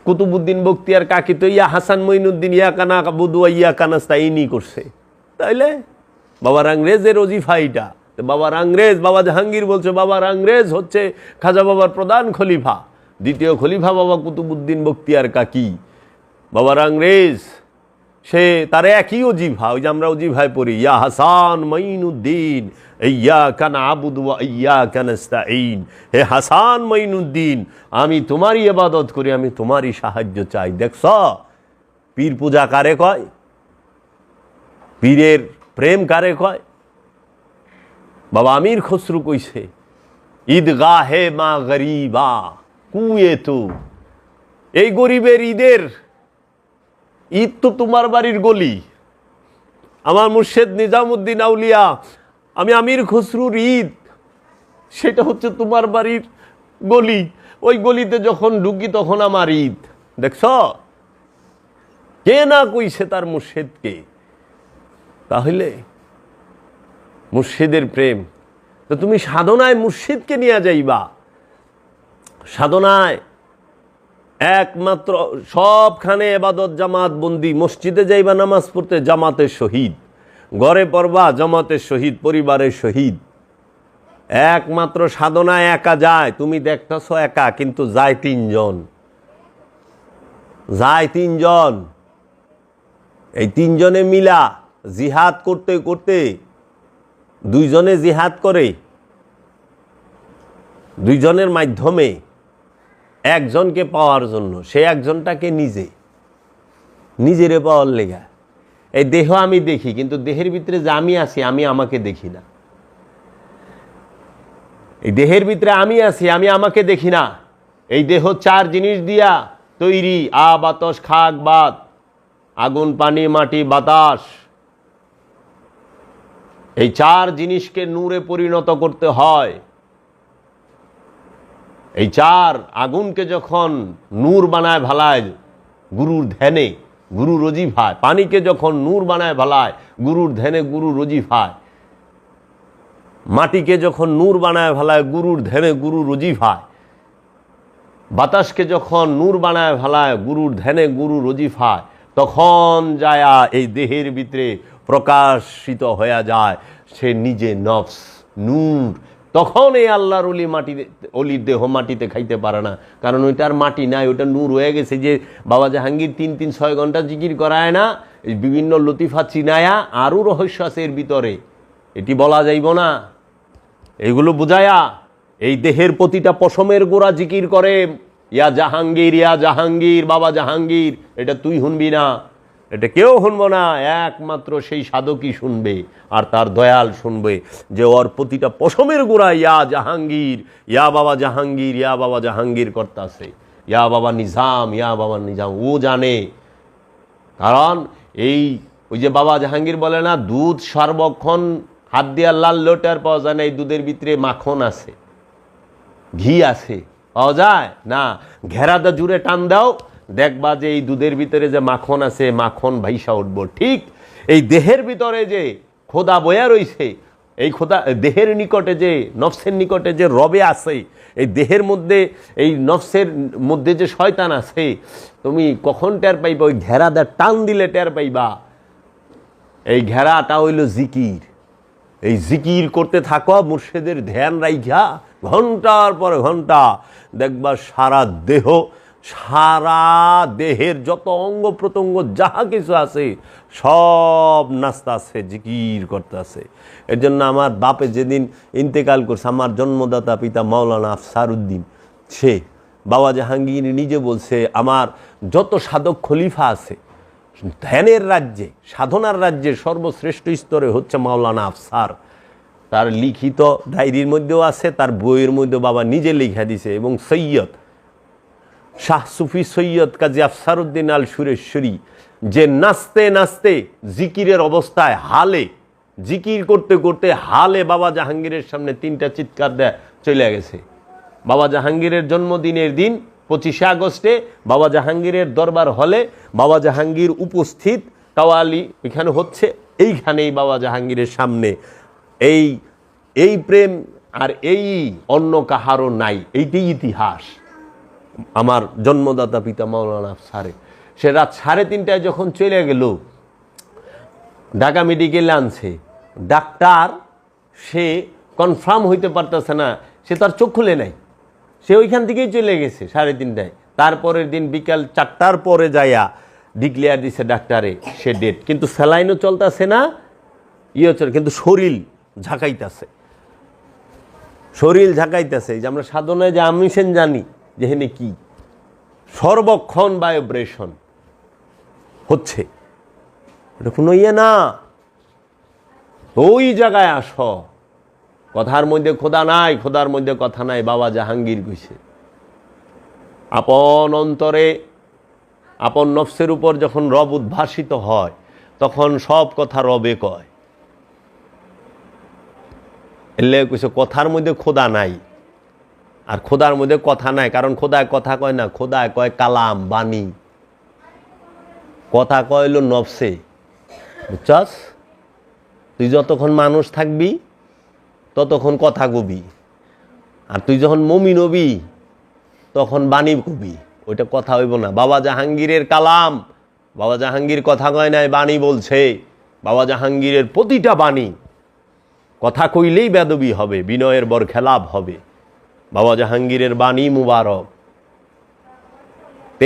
কুতুবউদ্দিন বখতিয়ার কাকি তো হাসান মঈনুদ্দিন কানা বুদু কানাস্তাইনি করছে। তাইলে বাবার আংরেজের ওজিফা এটা। বাবার আংরেজ, বাবা জাহাঙ্গীর বলছে বাবার আংরেজ হচ্ছে খাজা বাবার প্রধান খলিফা, দ্বিতীয় খলিফা বাবা কুতুবউদ্দিন বখতিয়ার কাকি। বাবার আংরেজ সে তার একই ওজিফা, ওই যে আমরা ওজিফায় পড়ি, ইয়া হাসান মঈনুদ্দিন ইয়্যাকা না'বুদু ওয়া ইয়্যাকা নাস্তাঈন। হে হাসান মঈনুদ্দিন, আমি তোমারই ইবাদত করি, আমি তোমারই সাহায্য চাই। দেখছ পীর পূজা কারে কয়? পীরের প্রেম কারে কয়? বাবা আমির খসরু কইছে, ঈদগাহে মা গরিবা কুয়ে তো, এই গরিবের ঈদের ঈদ তো তোমার বাড়ির গলি। আমার মুর্শেদ নিজামুদ্দিন আউলিয়া, আমি আমির খসরুর ঈদ সেটা হচ্ছে তোমার বাড়ির গলি, ওই গলিতে যখন ঢুকি তখন আমার ঈদ। দেখছ কে না কইছে তার মুর্শেদকে? তাহলে মুর্শিদের প্রেম তো তুমি সাধনায় মুর্শিদকে নিয়ে যাইবা। সাধনায় একমাত্র সবখানে এবাদত জামাত বন্দি, মসজিদে যাইবা নামাজ পড়তে জামাতের শহীদ, ঘরে পড়বা জামাতের শহীদ, পরিবারের শহীদ। একমাত্র সাধনায় একা যায়, তুমি দেখতেছ একা, কিন্তু যায় তিনজন। যায় তিনজন। এই তিনজনে মিলা জিহাদ করতে করতে দুইজনে জিহাদ করে, দুইজনের মাধ্যমে একজনকে পাওয়ার জন্য, সে একজনটাকে নিজেরে পাওয়ার লেগা। এই দেহ আমি দেখি, কিন্তু দেহের ভিতরে যে আমি আছি আমি আমাকে দেখি না। এই দেহের ভিতরে আমি আছি, আমি আমাকে দেখি না। এই দেহ চার জিনিস দিয়া তৈরি, বাতাস খাক বাত, আগুন পানি মাটি বাতাস। এই চার জিনিসকে নূরে পরিণত করতে হয়। এই চার আগুনকে যখন নূর বানায় ভালায় গুরুর ধ্যানে, গুরুর ওজিফায়, পানিকে যখন নূর বানায় ভালায় গুরুর ধ্যানে, গুরুর ওজিফায়, মাটিকে যখন নূর বানায় ভালায় গুরুর ধ্যানে, গুরুর ওজিফায়, বাতাসকে যখন নূর বানায় ভালায় গুরুর ধ্যানে, গুরুর ওজিফায়, তখন যায়া এই দেহের ভিতরে প্রকাশিত হয়ে যায় সে নিজে নফস নূর। তখন এই আল্লাহর অলির দেহ মাটিতে খাইতে পারে না, কারণ ওইটার মাটি নাই, ওইটা নূর হয়ে গেছে। যে বাবা জাহাঙ্গীর 3-6 ঘন্টা জিকির করায় না, বিভিন্ন লতিফা চিনায়া, আরও রহস্য আছে এর ভিতরে, এটি বলা যাইব না। এইগুলো বুঝায়া এই দেহের প্রতিটা পশমের গোড়া জিকির করে, ইয়া জাহাঙ্গীর, ইয়া জাহাঙ্গীর, বাবা জাহাঙ্গীর। এটা তুই শুনবি না, এটা কেউ শুনবো না, একমাত্র সেই সাধকই শুনবে আর তার দয়াল শুনবে, যে ওর প্রতিটা পশমের গোড়া ইয়া জাহাঙ্গীর, ইয়া বাবা জাহাঙ্গীর, ইয়া বাবা জাহাঙ্গীর করতাছে, ইয়া বাবা নিজাম, ইয়া বাবা নিজাম। ও জানে, কারণ ওই যে বাবা জাহাঙ্গীর বলে না, দুধ সর্বক্ষণ হাত দিয়ে লাল লোটার পাওয়া যায় না, এই দুধের ভিতরে মাখন আছে, ঘি আছে, পাওয়া যায় না। ঘেরাটা জুড়ে টান দাও, দেখবা যে এই দুধের ভিতরে যে মাখন আছে, মাখন ভাইসা উঠবো। ঠিক এই দেহের ভিতরে যে খোদা বয়া রইছে, এই খোদা দেহের নিকটে যে নফসের নিকটে যে রবে আছে, এই দেহের মধ্যে এই নফসের মধ্যে যে শয়তান আছে, তুমি কখন টের পাইবা? ওই ঘেরাটা টান দিলে টের পাইবা। এই ঘেরাটা হইল জিকির। এই জিকির করতে থাকো, মুর্শিদের ধ্যান রাইখা ঘন্টার পর ঘন্টা, দেখবা সারা দেহের যত অঙ্গ প্রত্যঙ্গ যাহা কিছু আছে সব নাস্তা আছে, জিকির করতে আছে। এর জন্য আমার বাপে যেদিন ইন্তেকাল করছে, আমার জন্মদাতা পিতা মাওলানা আফসারউদ্দিন, সে বাবা জাহাঙ্গীর নিজে বলছে, আমার যত সাধক খলিফা আছে ধ্যানের রাজ্যে, সাধনার রাজ্যে সর্বশ্রেষ্ঠ স্তরে হচ্ছে মাওলানা আফসার। তার লিখিত ডায়েরির মধ্যেও আছে, তার বইয়ের মধ্যেও বাবা নিজে লিখা দিছে। এবং সৈয়দ শাহ সুফি সৈয়দ কাজী আফসারউদ্দিন আল সুরেশ্বরী, যে নাচতে নাচতে জিকিরের অবস্থায় হালে জিকির করতে করতে হালে বাবা জাহাঙ্গীরের সামনে 3টা চিৎকার দেয় চলে গেছে। বাবা জাহাঙ্গীরের জন্মদিনের দিন 25শে আগস্টে বাবা জাহাঙ্গীরের দরবার হলে বাবা জাহাঙ্গীর উপস্থিত, কাওয়ালি এখানে হচ্ছে, এইখানেই বাবা জাহাঙ্গীরের সামনে এই প্রেম আর এই অন্য কাহারও নাই, এইটাই ইতিহাস। আমার জন্মদাতা পিতা মাওলানা আফসারে সে রাত 3:30টায় যখন চলে গেল, ঢাকা মেডিকেলে আনছে, ডাক্তার সে কনফার্ম হইতে পারতেছে না, সে তার চোখ খুলে নাই, সে ওইখান থেকেই চলে গেছে 3:30টায়। তারপরের দিন বিকাল 4টার পরে যাইয়া ডিক্লেয়ার দিছে ডাক্তারে সে ডেট, কিন্তু স্যালাইনও চলতেছে না, চলে, কিন্তু শরীর ঝাঁকাইতেছে, শরীর ঝাঁকাইতেছে। যে আমরা সাধনায় যে আমিষেন জানি যে হেনে কি সর্বক্ষণ ভাইব্রেশন হচ্ছে, এটা কোনো না। ওই জায়গায় আসো, কথার মধ্যে খোদা নাই, খোদার মধ্যে কথা নাই, বাবা জাহাঙ্গীর কইছে। আপন অন্তরে আপন নফসের উপর যখন রব উদ্ভাসিত হয় তখন সব কথা রবে কয়। এলে কইছে কথার মধ্যে খোদা নাই, আর খোদার মধ্যে কথা নাই, কারণ খোদায় কথা কয় না, খোদায় কয় কালাম, বাণী। কথা কইল নফসে, বুঝছস? তুই যতক্ষণ মানুষ থাকবি ততক্ষণ কথা কবি, আর তুই যখন মুমিন হবি তখন বাণী কবি, ওইটা কথা হইব না। বাবা জাহাঙ্গীরের কালাম, বাবা জাহাঙ্গীর কথা কয় নাই, বাণী বলছে। বাবা জাহাঙ্গীরের প্রতিটা বাণী, কথা কইলেই বেদবি হবে, বিনয়ের বর খেলাপ হবে। বাবা জাহাঙ্গীরের বাণী মুবারক।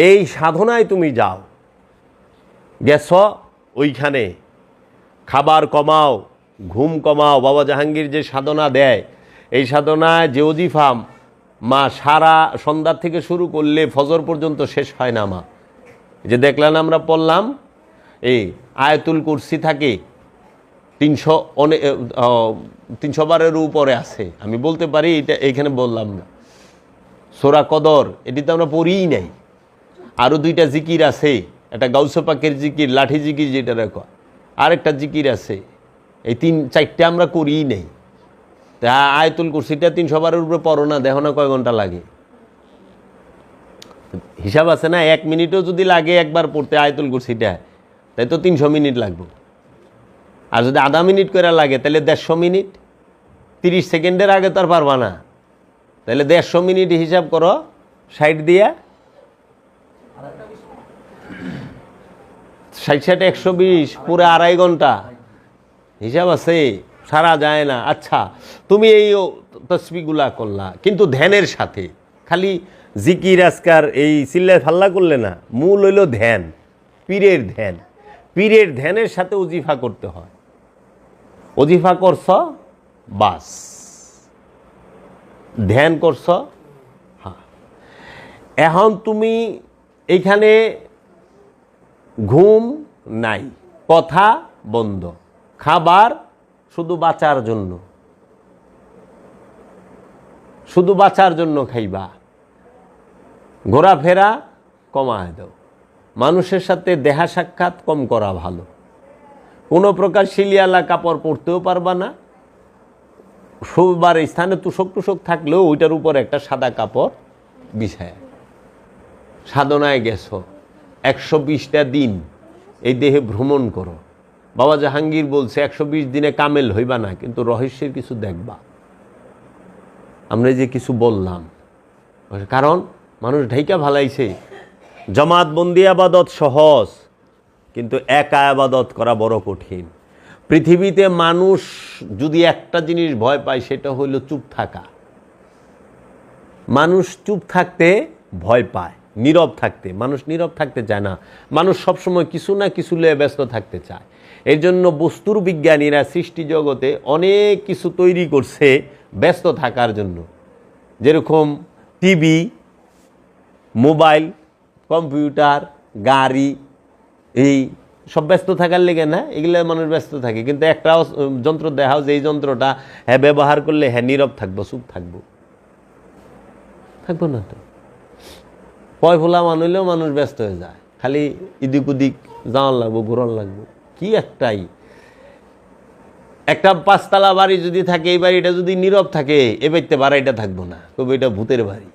এই সাধনায় তুমি যাও, গেছ ওইখানে, খাবার কমাও, ঘুম কমাও। বাবা জাহাঙ্গীর যে সাধনা দেয়, এই সাধনায় যে ওজিফা মা সারা সন্ধ্যার থেকে শুরু করলে ফজর পর্যন্ত শেষ হয় না। মা যে দেখলেন আমরা পড়লাম, এই আয়াতুল কুরসি থাকে 300 বারের উপরে আছে, আমি বলতে পারি, এটা এইখানে বললাম না। সূরা কদর এটি তো আমরা পড়িই নাই। আরও 2টা জিকির আছে, একটা গাউসে পাকের জিকির, লাঠি জিকির যেটা রেখো, আরেকটা জিকির আছে, এই 3-4টা আমরা করিই নাই। তা আয়াতুল কুরসিটা 300 বারের উপরে পড়ো না, দেখো না কয় ঘন্টা লাগে, হিসাব আছে না? 1 মিনিটও যদি লাগে একবার পড়তে আয়াতুল কুরসিটা, তাই তো 300 মিনিট লাগবে। আর যদি আধা মিনিট করে লাগে তাহলে 150 মিনিট, 30 সেকেন্ডের আগে তো আর পারবা না, তাহলে 150 মিনিট হিসাব করো 60 দিয়া, 60 120, পুরো 2.5 ঘন্টা হিসাব আছে, সারা যায় না। আচ্ছা, তুমি এই তসবিহগুলা করলা, কিন্তু ধ্যানের সাথে, খালি জিকির আজকার এই চিল্লায় ফাল্লা করলে না, মূল হইল ধ্যান, পীরের ধ্যান। পীরের ধ্যানের সাথে ওজিফা করতে হয়। ওজিফা করছ, বাস, ধ্যান করছ। হ্যাঁ, এখন তুমি এইখানে ঘুম নাই, কথা বন্ধ, খাবার শুধু বাঁচার জন্য, শুধু বাঁচার জন্য খাইবা, ঘোরাফেরা কমায় দাও, মানুষের সাথে দেখা সাক্ষাৎ কম করা ভালো, কোনো প্রকার শিলিয়ালা কাপড় পরতেও পারবা না, শোবার স্থানে তুষক টুসক থাকলেও ওইটার উপর একটা সাদা কাপড় বিছায়। সাধনায় গেছো, 120টা দিন এই দেহে ভ্রমণ করো। বাবা জাহাঙ্গীর বলছে 120 দিনে কামেল হইবা না, কিন্তু রহস্যের কিছু দেখবা। আমরা যে কিছু বললাম, কারণ মানুষ ঢাইকা ভালাইছে, জামাতবন্দি আবাদত সহজ, কিন্তু একা আবাদত করা বড় কঠিন। পৃথিবীতে মানুষ যদি একটা জিনিস ভয় পায়, সেটা হইল চুপ থাকা। মানুষ চুপ থাকতে ভয় পায়, নীরব থাকতে। মানুষ নীরব থাকতে চায় না, মানুষ সবসময় কিছু না কিছু নিয়ে ব্যস্ত থাকতে চায়। এর জন্য বস্তুর বিজ্ঞানীরা সৃষ্টি জগতে অনেক কিছু তৈরি করছে ব্যস্ত থাকার জন্য, যেরকম টিভি, মোবাইল, কম্পিউটার, গাড়ি, এই সব ব্যস্ত থাকার লেগে না, এগুলো মানুষ ব্যস্ত থাকে। কিন্তু একটা যন্ত্র দেখাও যে এই যন্ত্রটা ব্যবহার করলে নীরব থাকবো, চুপ থাকবো, থাকবো না তো। পয় ফোলা মানুষলেও মানুষ ব্যস্ত হয়ে যায়, খালি এদিক ওদিক যাওয়ার লাগবো, ঘোরার লাগবো, কি একটাই। একটা 5 তলা বাড়ি যদি থাকে, এই বাড়িটা যদি নীরব থাকে, এ বাড়িতে ভাড়াইটা থাকবো না, তবে এটা ভূতের বাড়ি,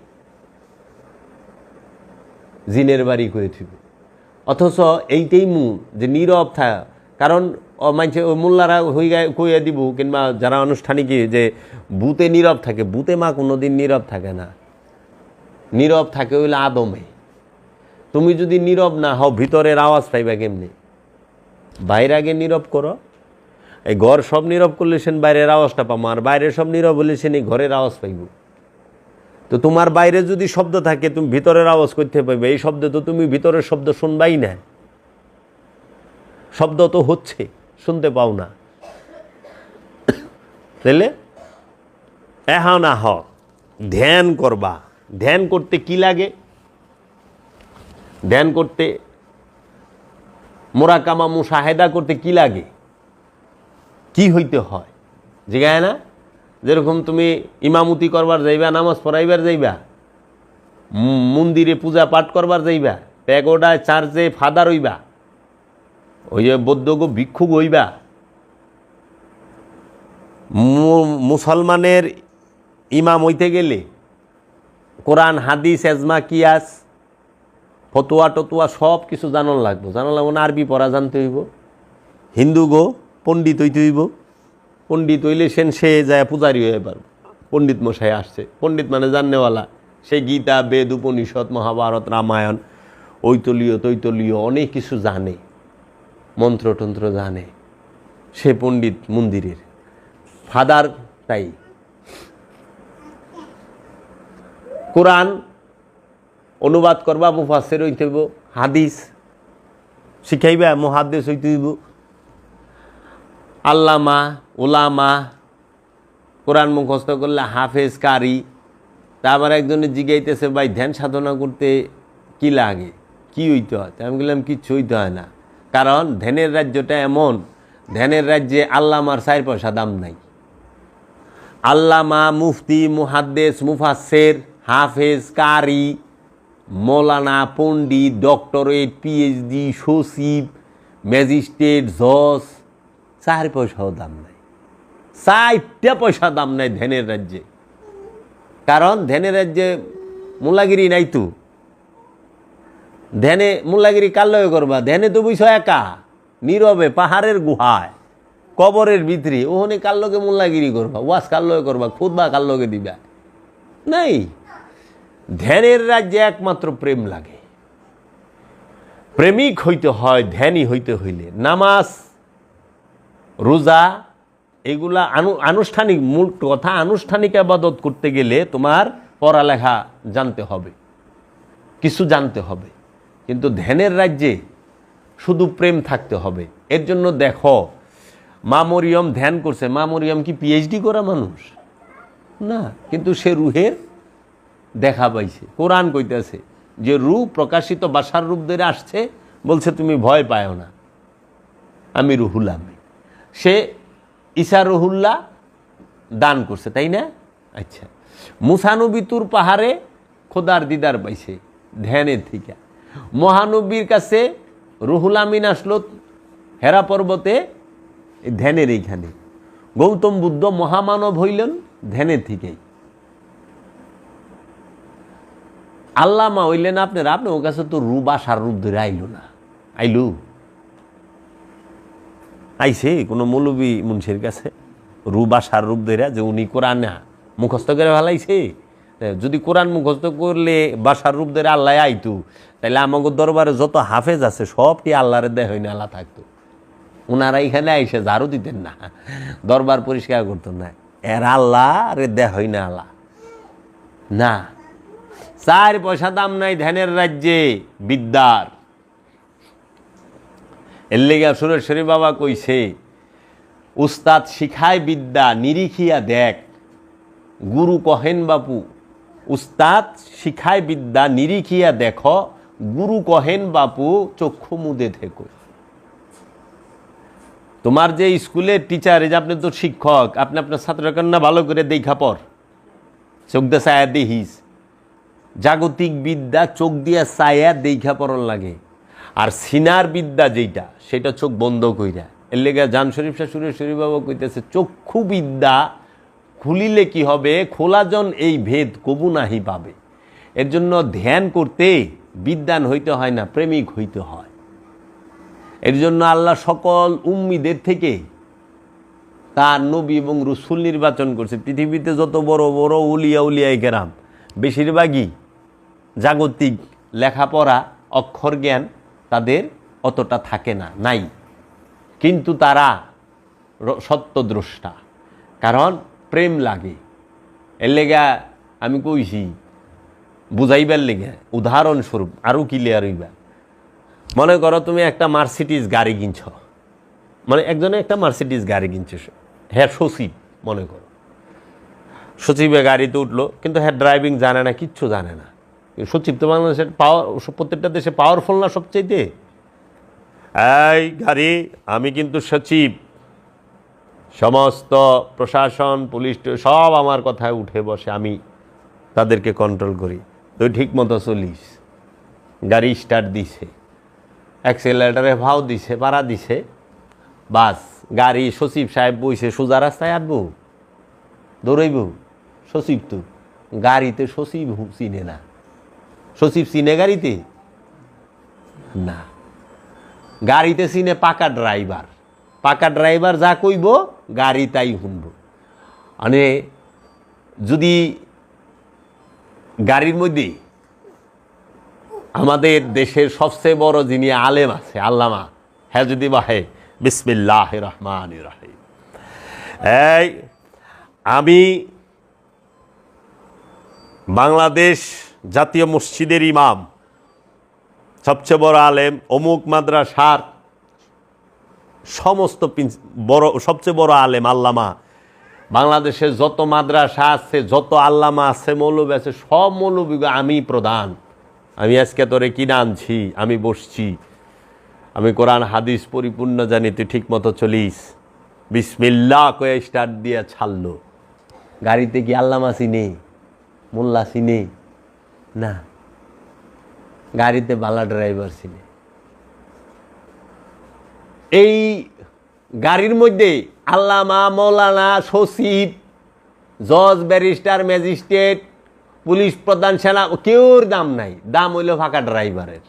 জিনের বাড়ি করে থিব। অথচ এইটাই যে নীরব থাকা, কারণ মানছে ওই মোল্লারা কইয়া দিব, কিংবা যারা আনুষ্ঠানিক, যে ভূতে নীরব থাকে। ভূতে মা কোনোদিন নীরব থাকে না, নীরব থাকে হইলে আদমে। তুমি যদি নীরব না হও, ভিতরের আওয়াজ পাইবা কেমনি? বাইরে আগে নীরব করো। এই ঘর সব নীরব করলে সেন বাইরের আওয়াজটা পাবো, আর বাইরে সব নীরব হলে সেন এই ঘরের আওয়াজ পাইব। তো তোমার বাইরে যদি শব্দ থাকে, তুমি ভিতরের আওয়াজ করতে পাইবে। এই শব্দ তো তুমি ভিতরের শব্দ শুনবাই না, শব্দ তো হচ্ছে, শুনতে পাও না। তাইলে এখন আহ ধ্যান করবা। ধ্যান করতে কি লাগে? ধ্যান করতে, মোরাকামা মুশাহেদা করতে কি লাগে, কি হইতে হয় জিগায় না? যেরকম তুমি ইমামতি করবার যাইবা, নামাজ পড়াইবার যাইবা, মন্দিরে পূজা পাঠ করবার যাইবা, প্যাগোডায় চার্চে ফাদার হইবা, ওই যে বৌদ্ধ ভিক্ষুক হইবা, মুসলমানের ইমাম হইতে গেলে কোরআন হাদিস এজমা কিয়াস ফতোয়া টতুয়া সব কিছু জানান লাগবো। জানান লাগবো না? আরবি পড়া জানতে হইব। হিন্দু পণ্ডিত হইতে হইব। পণ্ডিত হইলে সে যায় পূজারি হয়ে পারব। পণ্ডিত মশাই আসছে, পণ্ডিত মানে জাননেওয়ালা। সে গীতা, বেদ, উপনিষদ, মহাভারত, রামায়ণ, তৈতলীয় অনেক কিছু জানে, মন্ত্রতন্ত্র জানে। সে পণ্ডিত মন্দিরের ফাদার। তাই কোরআন অনুবাদ করবা, মুফাসসির হইতে হইব। হাদিস শিখাইবা, মুহাদ্দিস হইতে হইব। আল্লামা, ওলামা, কোরআন মুখস্থ করলে হাফেজ, কারি। তারপর একজনে জিগাইতেছে, ভাই ধ্যান সাধনা করতে কি লাগে, কি হইতে হয়? আমি বললাম কিচ্ছু হইতে হয় না, কারণ ধ্যানের রাজ্যটা এমন, ধ্যানের রাজ্যে আল্লামার 4 পয়সা দাম নাই। আল্লামা, মুফতি, মুহাদ্দিস, মুফাসসির, হাফেজ, কারি, মৌলানা, পণ্ডিত, ডক্টরেট, পিএইচডি, সচিব, ম্যাজিস্ট্রেট, জজ, 4 পয়সাও দাম নাই। 4টা পয়সা দাম নাই ধ্যানের রাজ্যে। কারণ ধ্যানের রাজ্যে মোল্লাগিরি নাই তো। ধ্যানে মোল্লাগিরি কার লগে করবা? ধ্যানে তো বইছ একা, নীরবে, পাহাড়ের গুহায়, কবরের ভিতরে। ওখানে কার লগে মোল্লাগিরি করবা? ওয়াজ কার লগে করবা? খুতবা কার লগে দিবা? নাই। ধ্যানের রাজ্যে একমাত্র প্রেম লাগে। প্রেমিক হইতে হয় ধ্যানী হইতে হইলে। নামাজ, রোজা, এগুলা আনুষ্ঠানিক, মূল কথা আনুষ্ঠানিক ইবাদত করতে গেলে তোমার পড়ালেখা জানতে হবে, কিছু জানতে হবে। কিন্তু ধ্যানের রাজ্যে শুধু প্রেম থাকতে হবে। এর জন্য দেখো, মা মরিয়ম ধ্যান করছে। মা মরিয়ম কি পিএইচডি করা মানুষ না, কিন্তু সে রুহের দেখা পাইছে। কোরআন কইতেছে যে রূহ প্রকাশিত বাসার রূপ ধরে আসছে, বলছে তুমি ভয় পাও না, আমি রুহুল আমিন। সে ঈসা রুহুল্লাহ দান করছে, তাই না? আচ্ছা, মুসা নবী তুর পাহাড়ে খোদার দিদার পাইছে ধ্যানের থেকে। মহানবীর কাছে রুহুল আমিন আসলো হেরা পর্বতে, ধ্যানের এইখানে। গৌতম বুদ্ধ মহামানব হইলেন ধ্যানের থেকেই। আল্লামা হইলেন আপনার ওর কাছে তো বাসার রূপ ধরে আইলো না। আইছে কোনো মৌলবী মুন্সির কাছে বাসার রূপ ধরে, যে উনি কোরআন মুখস্থ করে ভালাইছে। যদি কোরআন মুখস্থ করলে বাসার রূপ ধরে আল্লাহ আইতো, তাহলে আমাকে দরবারে যত হাফেজ আছে সবটি আল্লাহরে দেহ হইনা আল্লাহ থাকতো। ওনারা এখানে আইসে ঝাড়ু দিতেন না, দরবার পরিষ্কার করতেন না। এর আল্লাহ রে দেহ হইনা আল্লাহ না। 4 পয়সা দাম নাই ধ্যানের রাজ্যে বিদ্যার। এর লেগে সুরেশ্বরী বাবা কইছে, উস্তাদ শিখায় বিদ্যা নিরিখিয়া দেখ, গুরু কহেন বাপু। উস্তাদ শিখায় বিদ্যা নিরিখিয়া দেখো, গুরু কহেন বাপু চক্ষু মুদে থেকো। তোমার যে স্কুলের টিচার, এই যে আপনি তো শিক্ষক, আপনি আপনার ছাত্রকন্যা ভালো করে দেখা পর, চোখ দিয়ে ছায়া দেখিস। জাগতিক বিদ্যা চোখ দিয়া ছায়া দেখা পড়ন লাগে। আর সিনার বিদ্যা যেটা, সেটা চোখ বন্ধ কইরা এর লেগে জান শরীফ শাহ সুরেশ্বরী বাবা কইতেছে চক্ষু বিদ্যা খুলিলে কি হবে, খোলাজন এই ভেদ কবু নাহি পাবে। এর জন্য ধ্যান করতে বিদ্বান হইতে হয় না, প্রেমিক হইতে হয়। এর জন্য আল্লাহ সকল উম্মিদের থেকে তার নবী এবং রসুল নির্বাচন করছে। পৃথিবীতে যত বড় বড় উলিয়াই কেরাম বেশিরভাগই জাগতিক লেখাপড়া অক্ষর জ্ঞান তাদের অতটা থাকে না, নাই, কিন্তু তারা সত্যদ্রষ্টা, কারণ প্রেম লাগে। এর লেগা আমি কইছি বুঝাইবার লেগে উদাহরণস্বরূপ আরও ক্লিয়ার হইবা। মনে করো তুমি একটা মার্সিডিজ গাড়ি কিনছ, মানে একজনে একটা মার্সিডিজ গাড়ি কিনছে, হ্যাঁ সচিব, মনে করো সচিবে গাড়িতে উঠলো, কিন্তু হ্যাঁ ড্রাইভিং জানে না, কিচ্ছু জানে না। সচিব তো বাংলাদেশের প্রত্যেকটা দেশে পাওয়ারফুল না সবচাইতে। এই গাড়ি, আমি কিন্তু সচিব, সমস্ত প্রশাসন পুলিশ সব আমার কথায় উঠে বসে, আমি তাদেরকে কন্ট্রোল করি। তুই ঠিক মতো চলিস। গাড়ি স্টার্ট দিছে, অ্যাক্সেলারেটারে ভাও দিছে, পাড়া দিছে, বাস গাড়ি সচিব সাহেব বইছে, সোজা রাস্তায় আটবো, দৌড়াইব। সচিব তো গাড়িতে সচিব চিনে না। সচিব চিনে গাড়িতে না, গাড়িতে চিনে পাকা ড্রাইভার। পাকা ড্রাইভার যা কইব গাড়ি তাই শুনব। মানে যদি গাড়ির মধ্যে আমাদের দেশের সবচেয়ে বড় যিনি আলেম আছে আল্লামা, হ্যাঁ যদি বাহে বিসমিল্লাহির রহমানির রহিম, এই আমি বাংলাদেশ জাতীয় মসজিদের ইমাম, সবচেয়ে বড় আলেম, অমুক মাদ্রাসার সমস্ত বড় সবচেয়ে বড় আলেম আল্লামা, বাংলাদেশের যত মাদ্রাসা আছে, যত আল্লামা আছে, মৌলবী আছে, সব মৌলবী আমি প্রধান। আমি আজকে তোরে কিনে আনছি, আমি বসছি, আমি কোরআন হাদিস পরিপূর্ণ জানি, তুই ঠিক মতো চলিস। বিসমিল্লাহ কয়ে স্টার্ট দিয়ে ছাড়লো। গাড়িতে কি আল্লামা চিনে, মোল্লা চিনে না, গাড়িতে বালা ড্রাইভার চিনে। এই গাড়ির মধ্যে আল্লামা, মৌলানা, সচিব, জজ, ব্যারিস্টার, ম্যাজিস্ট্রেট, পুলিশ প্রধান, সেনা, কেউর দাম নাই। দাম হইল ফাঁকা ড্রাইভারের।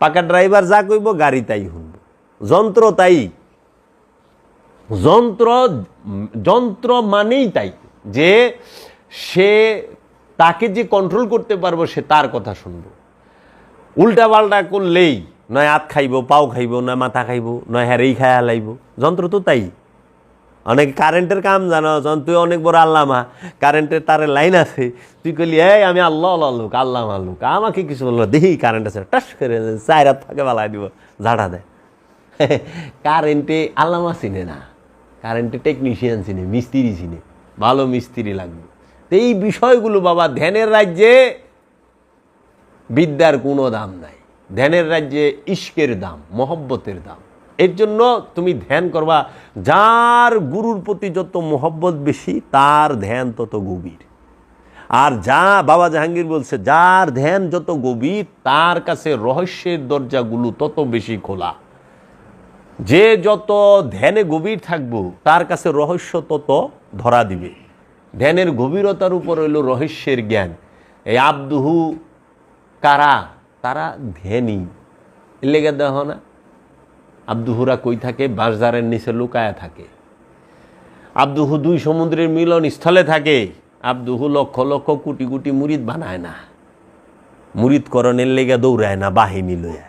পাকা ড্রাইভার যা কইব গাড়ি তাই শুনব। যন্ত্র তাই, যন্ত্র মানেই তাই, যে সে তাকে যে কন্ট্রোল করতে পারবো সে তার কথা শুনবো। উল্টা পাল্টা করলেই নয় হাত খাইব, পাও খাইব, নয় মাথা খাইব, নয় হ্যারেই খায় হালাইব। যন্ত্র তো তাই। অনেক কারেন্টের কাম জানো, তুই অনেক বড় আল্লামা, কারেন্টের তারের লাইন আছে, তুই কইলি এই আমি আল্লাহ লোক, আল্লামা লোক, আমাকে কিছু বললো, দেখি কারেন্ট আছে, টাস করে 4 হাত ফাঁকে বালাই দিব, ঝাড়া দেয়। কারেন্টে আল্লামা চিনে না, কারেন্টে টেকনিশিয়ান চিনে, মিস্ত্রি চিনে, ভালো মিস্ত্রি লাগবে। তো এই বিষয়গুলো বাবা, ধ্যানের রাজ্যে বিদ্যার কোনো দাম নাই, ধ্যানের রাজ্যে ইশকের দাম, মহব্বতের দাম। এর জন্য তুমি ধ্যান করবা, যার গুরুর প্রতি যত মহব্বত বেশি তার ধ্যান তত গভীর। আর যা বাবা জাহাঙ্গীর বলছে, যার ধ্যান যত গভীর তার কাছে রহস্যের দরজাগুলো তত বেশি খোলা। যে যত ধ্যানে গভীর থাকবো তার কাছে রহস্য তত ধরা দিবে। ধ্যানের গভীরতার উপর হইল রহস্যের জ্ঞান। এই আব্দুহু কারা, তারা ধ্যানী। এর লেগে দেখো না আব্দুহুরা কই থাকে, বাঁশঝাড়ের নিচে লুকায়া থাকে। আব্দুহু 2 সমুদ্রের মিলন স্থলে থাকে। আব্দুহু লক্ষ লক্ষ কোটি কোটি মুরিদ বানায় না, মুরিদ করণের লেগে দৌড়ায় না বাহিনী লইয়া।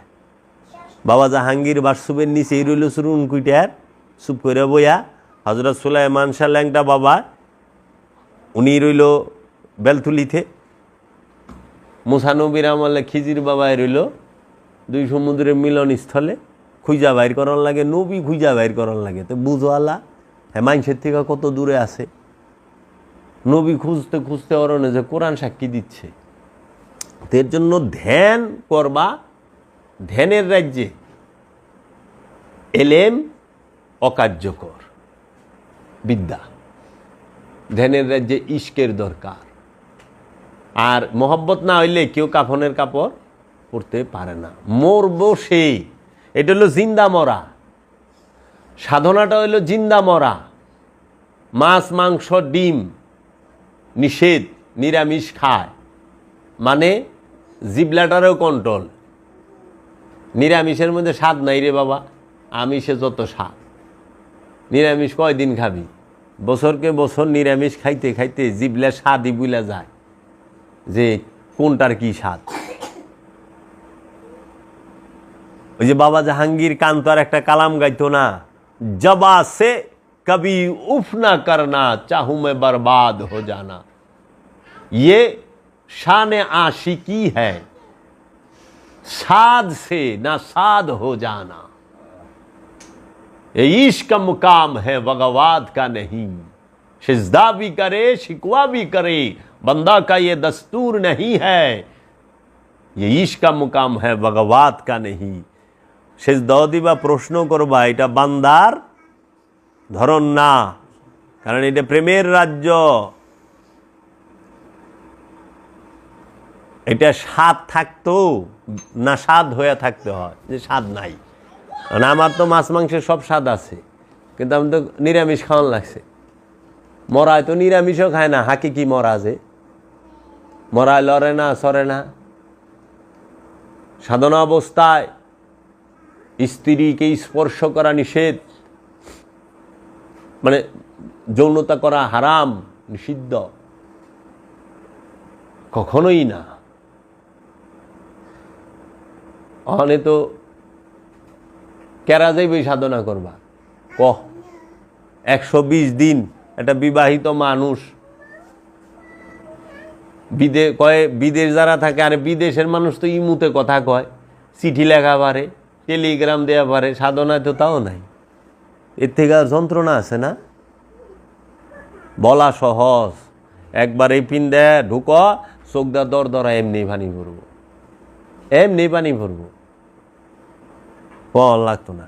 বাবা জাহাঙ্গীর বাসুবের নিচেই রইল চুরুন কুইটার, চুপ করে বইয়া। হজরত সুলাইমান শাহ ল্যাংটা বাবা, উনি রইল বেলতুলিতে। মুসা নবীর আমলে খিজির বাবায় রইল 2 সমুদ্রের মিলন স্থলে। খুঁজা বাইর করার লাগে, নবী খুঁজা বাইর করার লাগে। তো বুঝো আল্লাহ হ্যাঁ মানুষের থেকে কত দূরে আছে। নবী খুঁজতে খুঁজতে অরণে যে কোরআন সাক্ষী দিচ্ছে। এর জন্য ধ্যান করবা, ধ্যানের রাজ্যে এলেম অকার্যকর বিদ্যা, ধ্যানের রাজ্যে ইশকের দরকার। আর মোহব্বত না হইলে কেউ কাফনের কাপড় পরতে পারে না। মরবো সেই, এটা হলো জিন্দা মরা। সাধনাটা হইল জিন্দা মরা। মাছ মাংস ডিম নিষেধ, নিরামিষ খায়, মানে জিবলাটারও কন্ট্রোল। নিরামিষের মধ্যে স্বাদ নাই রে বাবা, আমিষে যত স্বাদ। নিরামিষ কয়দিন খাবি? বছরকে বছর নিরামিষ খাইতে খাইতে জিবলা স্বাদই বুলা যায় যে কোনটার কি স্বাদ। ওই যে বাবা জাহাঙ্গীর কান্তর একটা কালাম গাইতো না, জবা সে কবি উফ না করনা চাহু মে বরবাদ হো জানা, ये शान आशिकी है, साध से ना साध हो जाना, ये इश्क का मुकाम है बगवात का नहीं, सिजदा भी करे शिकवा भी करे बंदा का ये दस्तूर नहीं है, ये इश्क का मुकाम है बगवात का नहीं। सिजदा दिबा प्रश्न करबा এটা বান্দার ধরন না, কারণ এটা প্রেমের রাজ্য। এটা স্বাদ থাকতো না স্বাদ হয়ে থাকতে হয়, যে স্বাদ নাই। কারণ আমার তো মাছ মাংসের সব স্বাদ আছে, কিন্তু আমি তো নিরামিষ খাওয়ান লাগছে। মরায় তো নিরামিষও খায় না, হাকি কি মরা যে মরায় লড়ে না সরে না। সাধনা অবস্থায় স্ত্রীকে স্পর্শ করা নিষেধ, মানে যৌনতা করা হারাম, নিষিদ্ধ, কখনোই না। অনে তো কেরা যাইবে সাধনা করবা, 120 দিন একটা বিবাহিত মানুষ বিদেশ যারা থাকে, আরে বিদেশের মানুষ তো ইমুতে কথা কয়, চিঠি লেখা পারে, টেলিগ্রাম দেওয়া পারে, সাধনায় তো তাও নাই। এর থেকে আর যন্ত্রণা আছে না? বলা সহজ, একবার এই পিণ্ডে ঢুক, চোখদা দর দরা এমনি পানি ভরব, এমনি পানি ভরব, বল লাগতো না।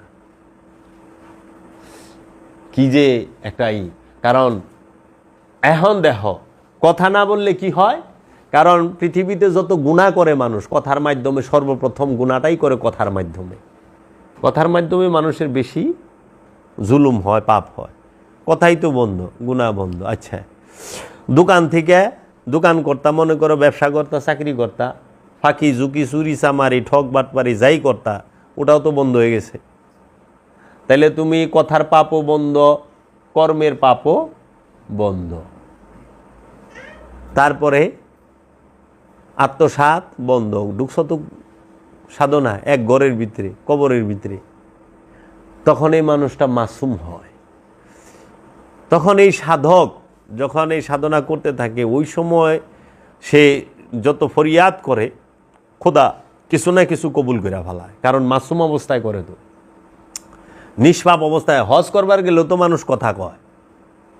কি যে একটাই কারণ। এখন দেখো কথা না বললে কি হয়, কারণ পৃথিবীতে যত গুনাহ করে মানুষ কথার মাধ্যমে, সর্বপ্রথম গুনাহটাই করে কথার মাধ্যমে। কথার মাধ্যমে মানুষের বেশি জুলুম হয়, পাপ হয়। কথাই তো বন্ধ, গুনাহ বন্ধ। আচ্ছা, দোকান থেকে দোকান করতা, মনে করো ব্যবসা করতা, চাকরি করতা, ফাঁকি ঝুঁকি চুরি চামারি ঠক বাটপারি যাই করতা, ওটাও তো বন্ধ হয়ে গেছে। তাইলে তুমি কথার পাপও বন্ধ, কর্মের পাপও বন্ধ। তারপরে আত্মসাৎ বন্ধ। ঢুকছ তো সাধনা এক ঘরের ভিতরে, কবরের ভিতরে, তখন এই মানুষটা মাসুম হয়। তখন এই সাধক যখন এই সাধনা করতে থাকে, ওই সময় সে যত ফরিয়াদ করে, খোদা কিছু না কিছু কবুল করে ফেলায়, কারণ মাসুম অবস্থায় করে। তো নিষ্পাপ অবস্থায় হজ করবার গেলেও তো মানুষ কথা কয়,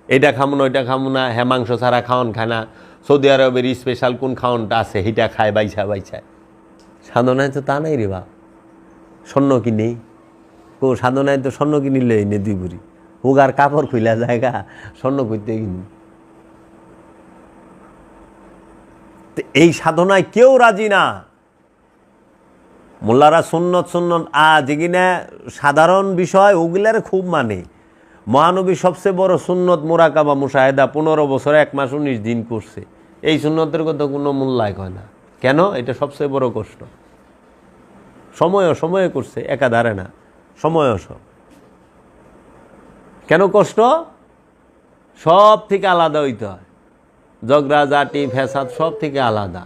এটা খামো না, ওইটা খামো না, হ্যাঁ মাংস ছাড়া খাওয়ান খায় না, সৌদি আরবের স্পেশাল কোন খাওয়ানটা আছে সেটা খায়, বাইছা বাইছায়। সাধনায় তো তা নাই রে বাপ, স্বর্ণ কিনেই সাধনায় তো স্বর্ণ কিনিলে এনে দুই বুড়ি হুগার কাপড় খুইলা জায়গা স্বর্ণ করতে কিনি। এই সাধনায় কেউ রাজি না। মোল্লারা সুন্নত সুন্নত যেগুলা সাধারণ বিষয় ওগুলার খুব মানে। মহানবী সবচেয়ে বড় সুন্নত মোরাকাবা মুশাহেদা 15 বছর 1 মাস 19 দিন করছে। এই সুন্নতের কথা কোনো মূল্যায় হয় না। কেন? এটা সবচেয়ে বড় কষ্ট। সময়ে করছে, একাধারে না, সময় সব। কেন কষ্ট? সব থেকে আলাদা হইতে হয়, ঝগড়া জাটি ফ্যাসাদ সব থেকে আলাদা।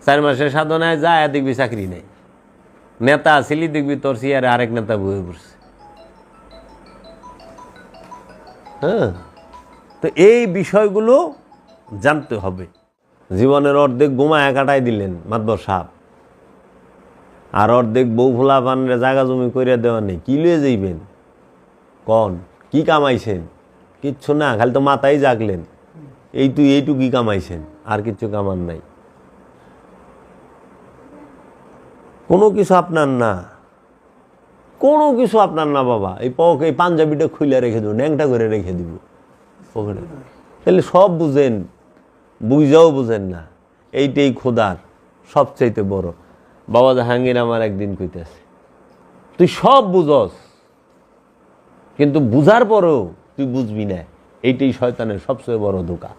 4 মাসের সাধনায় যায় দেখবি চাকরি নেই, নেতা আসিলি দেখবি তোর চেয়ারে আরেক নেতা বয়ে পড়ছে। হ্যাঁ, তো এই বিষয়গুলো জানতে হবে। জীবনের অর্ধেক ঘুমায় কাটাই দিলেন মাতবর সাহেব, আর অর্ধেক বউ ফুলা পানরে জায়গা জমি করে দেওয়া নেই। কি লয়ে যাইবেন কন? কি কামাইছেন? কিচ্ছু না, খালি তো মাথায় জাগলেন। এইটুকুই কামাইছেন, আর কিচ্ছু কামান নাই। কোনো কিছু আপনার না, কোনো কিছু আপনার না বাবা। এই পাঞ্জাবিটা খুলে রেখে দেবো, ন্যাংটা করে রেখে দিব পকেটে। তাহলে সব বুঝেন, বুঝাও বুঝেন না। এইটাই খোদার সবচাইতে বড়। বাবা জাহাঙ্গীর আমার একদিন কইতেছে, তুই সব বুঝস, কিন্তু বুঝার পরেও তুই বুঝবি না, এইটাই শয়তানের সবচেয়ে বড় ধোঁকা।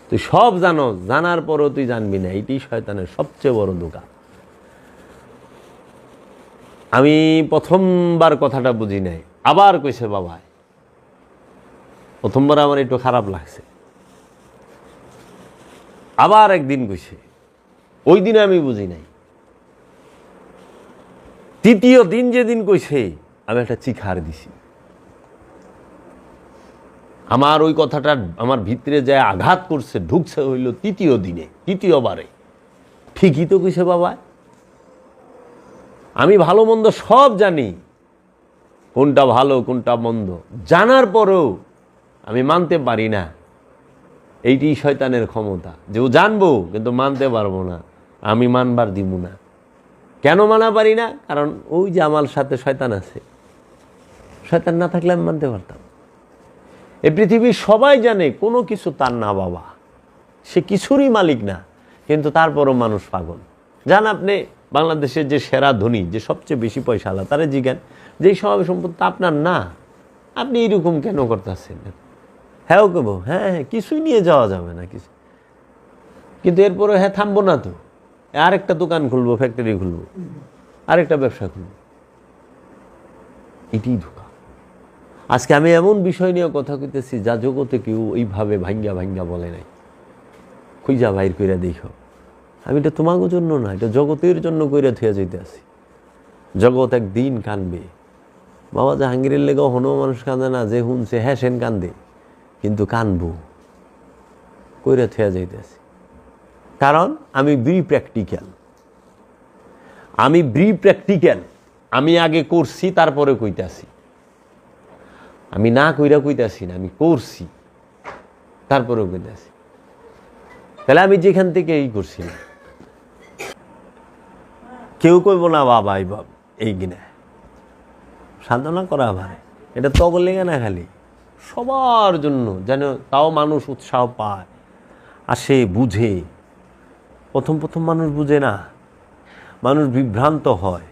তুই সব জানো, জানার পরেও তুই জানবি না, এইটাই শয়তানের সবচেয়ে বড় ধোঁকা। আমি প্রথমবার কথাটা বুঝি নাই, আবার কইছে বাবা। প্রথমবার আমার একটু খারাপ লাগছে, আবার একদিন কইছে, ওই দিনে আমি বুঝি নাই। তৃতীয় দিন যেদিন কইছে, আমি একটা চিখার দিছি। আমার ওই কথাটা আমার ভিতরে যায় আঘাত করছে, ঢুকছে হইল তৃতীয় দিনে, তৃতীয়বারে। ঠিকই তো কইছে বাবা। আমি ভালো মন্দ সব জানি, কোনটা ভালো কোনটা মন্দ, জানার পরেও আমি মানতে পারি না। এইটি শয়তানের ক্ষমতা, যে ও জানবো কিন্তু মানতে পারবো না, আমি মানবার দিব না। কেন মানা পারি না? কারণ ওই যে আমার সাথে শয়তান আছে, শয়তান না থাকলে আমি মানতে পারতাম। এই পৃথিবীর সবাই জানে কোনো কিছু তার না বাবা, সে কিছুরই মালিক না, কিন্তু তারপরও মানুষ পাগল। জান আপনি বাংলাদেশের যে সেরা ধনী, যে সবচেয়ে বেশি পয়সাওয়ালা, তারা জিজ্ঞান যে এই সব সম্পত্তি আপনার না, আপনি এইরকম কেন করতেছেন? হ্যাঁ কেব, হ্যাঁ হ্যাঁ কিছুই নিয়ে যাওয়া যাবে না কিছু, কিন্তু এরপরে হ্যাঁ থামবো না তো, আরেকটা দোকান খুলবো, ফ্যাক্টরি খুলবো, আরেকটা ব্যবসা খুলবো। এটি ধোঁকা। আজকে আমি এমন বিষয় নিয়ে কথা কইতেছি যা জগতে কেউ এইভাবে ভাঙ্গা ভাঙ্গা বলে নাই। খুঁজা বাইর কইরা দেখো, আমি এটা তোমাকে জন্য না, এটা জগতের জন্য কইরা থুয়া যেতে আসি। জগৎ একদিন কানবে বাবা। জাহাঙ্গীরের লেগে হনো মানুষ কাঁদে না, যে শুনছে হ্যাঁ সেন কান্দে, কিন্তু কানবো কইরা থুয়া যেতে আসি। কারণ আমি প্র্যাকটিক্যাল, আমি আগে করছি তারপরে কইতাছি। আমি না কইরা কইতাছি না, আমি করছি তারপরেও কইতাছি। তাহলে আমি যেখান থেকে এই করছি না, কেউ কইব না বাবা এই কিনা সাধনা করা ভাই, এটা তগর লেগে না, খালি সবার জন্য যেন, তাও মানুষ উৎসাহ পায়, আসে, বুঝে। প্রথম মানুষ বুঝে না, মানুষ বিভ্রান্ত হয়।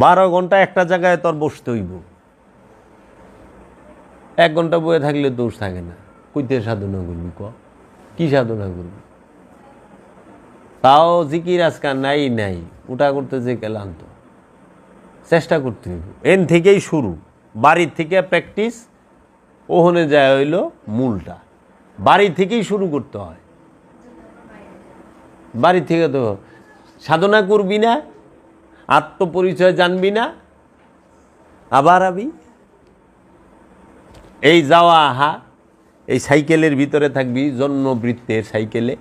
12 ঘন্টা একটা জায়গায় তোর বসতে হইব, 1 ঘন্টা বয়ে থাকলে দোষ থাকে না। কইতে সাধনা করবি, কি সাধনা করবি? তাও জিকির আজকাল নাই ওটা করতে যে ক্লান্ত, চেষ্টা করতে হইব। এন থেকেই শুরু, বাড়ির থেকে প্র্যাকটিস, ওখানে যায় হইল মূলটা। বাড়ি থেকেই শুরু করতে হয়। বাড়ি থেকে তো সাধনা করবি না, আত্মপরিচয় জানবি না, আবার এই যাওয়া আহা, এই সাইকেলের ভিতরে থাকবি, জন্মবৃত্তের সাইকেলে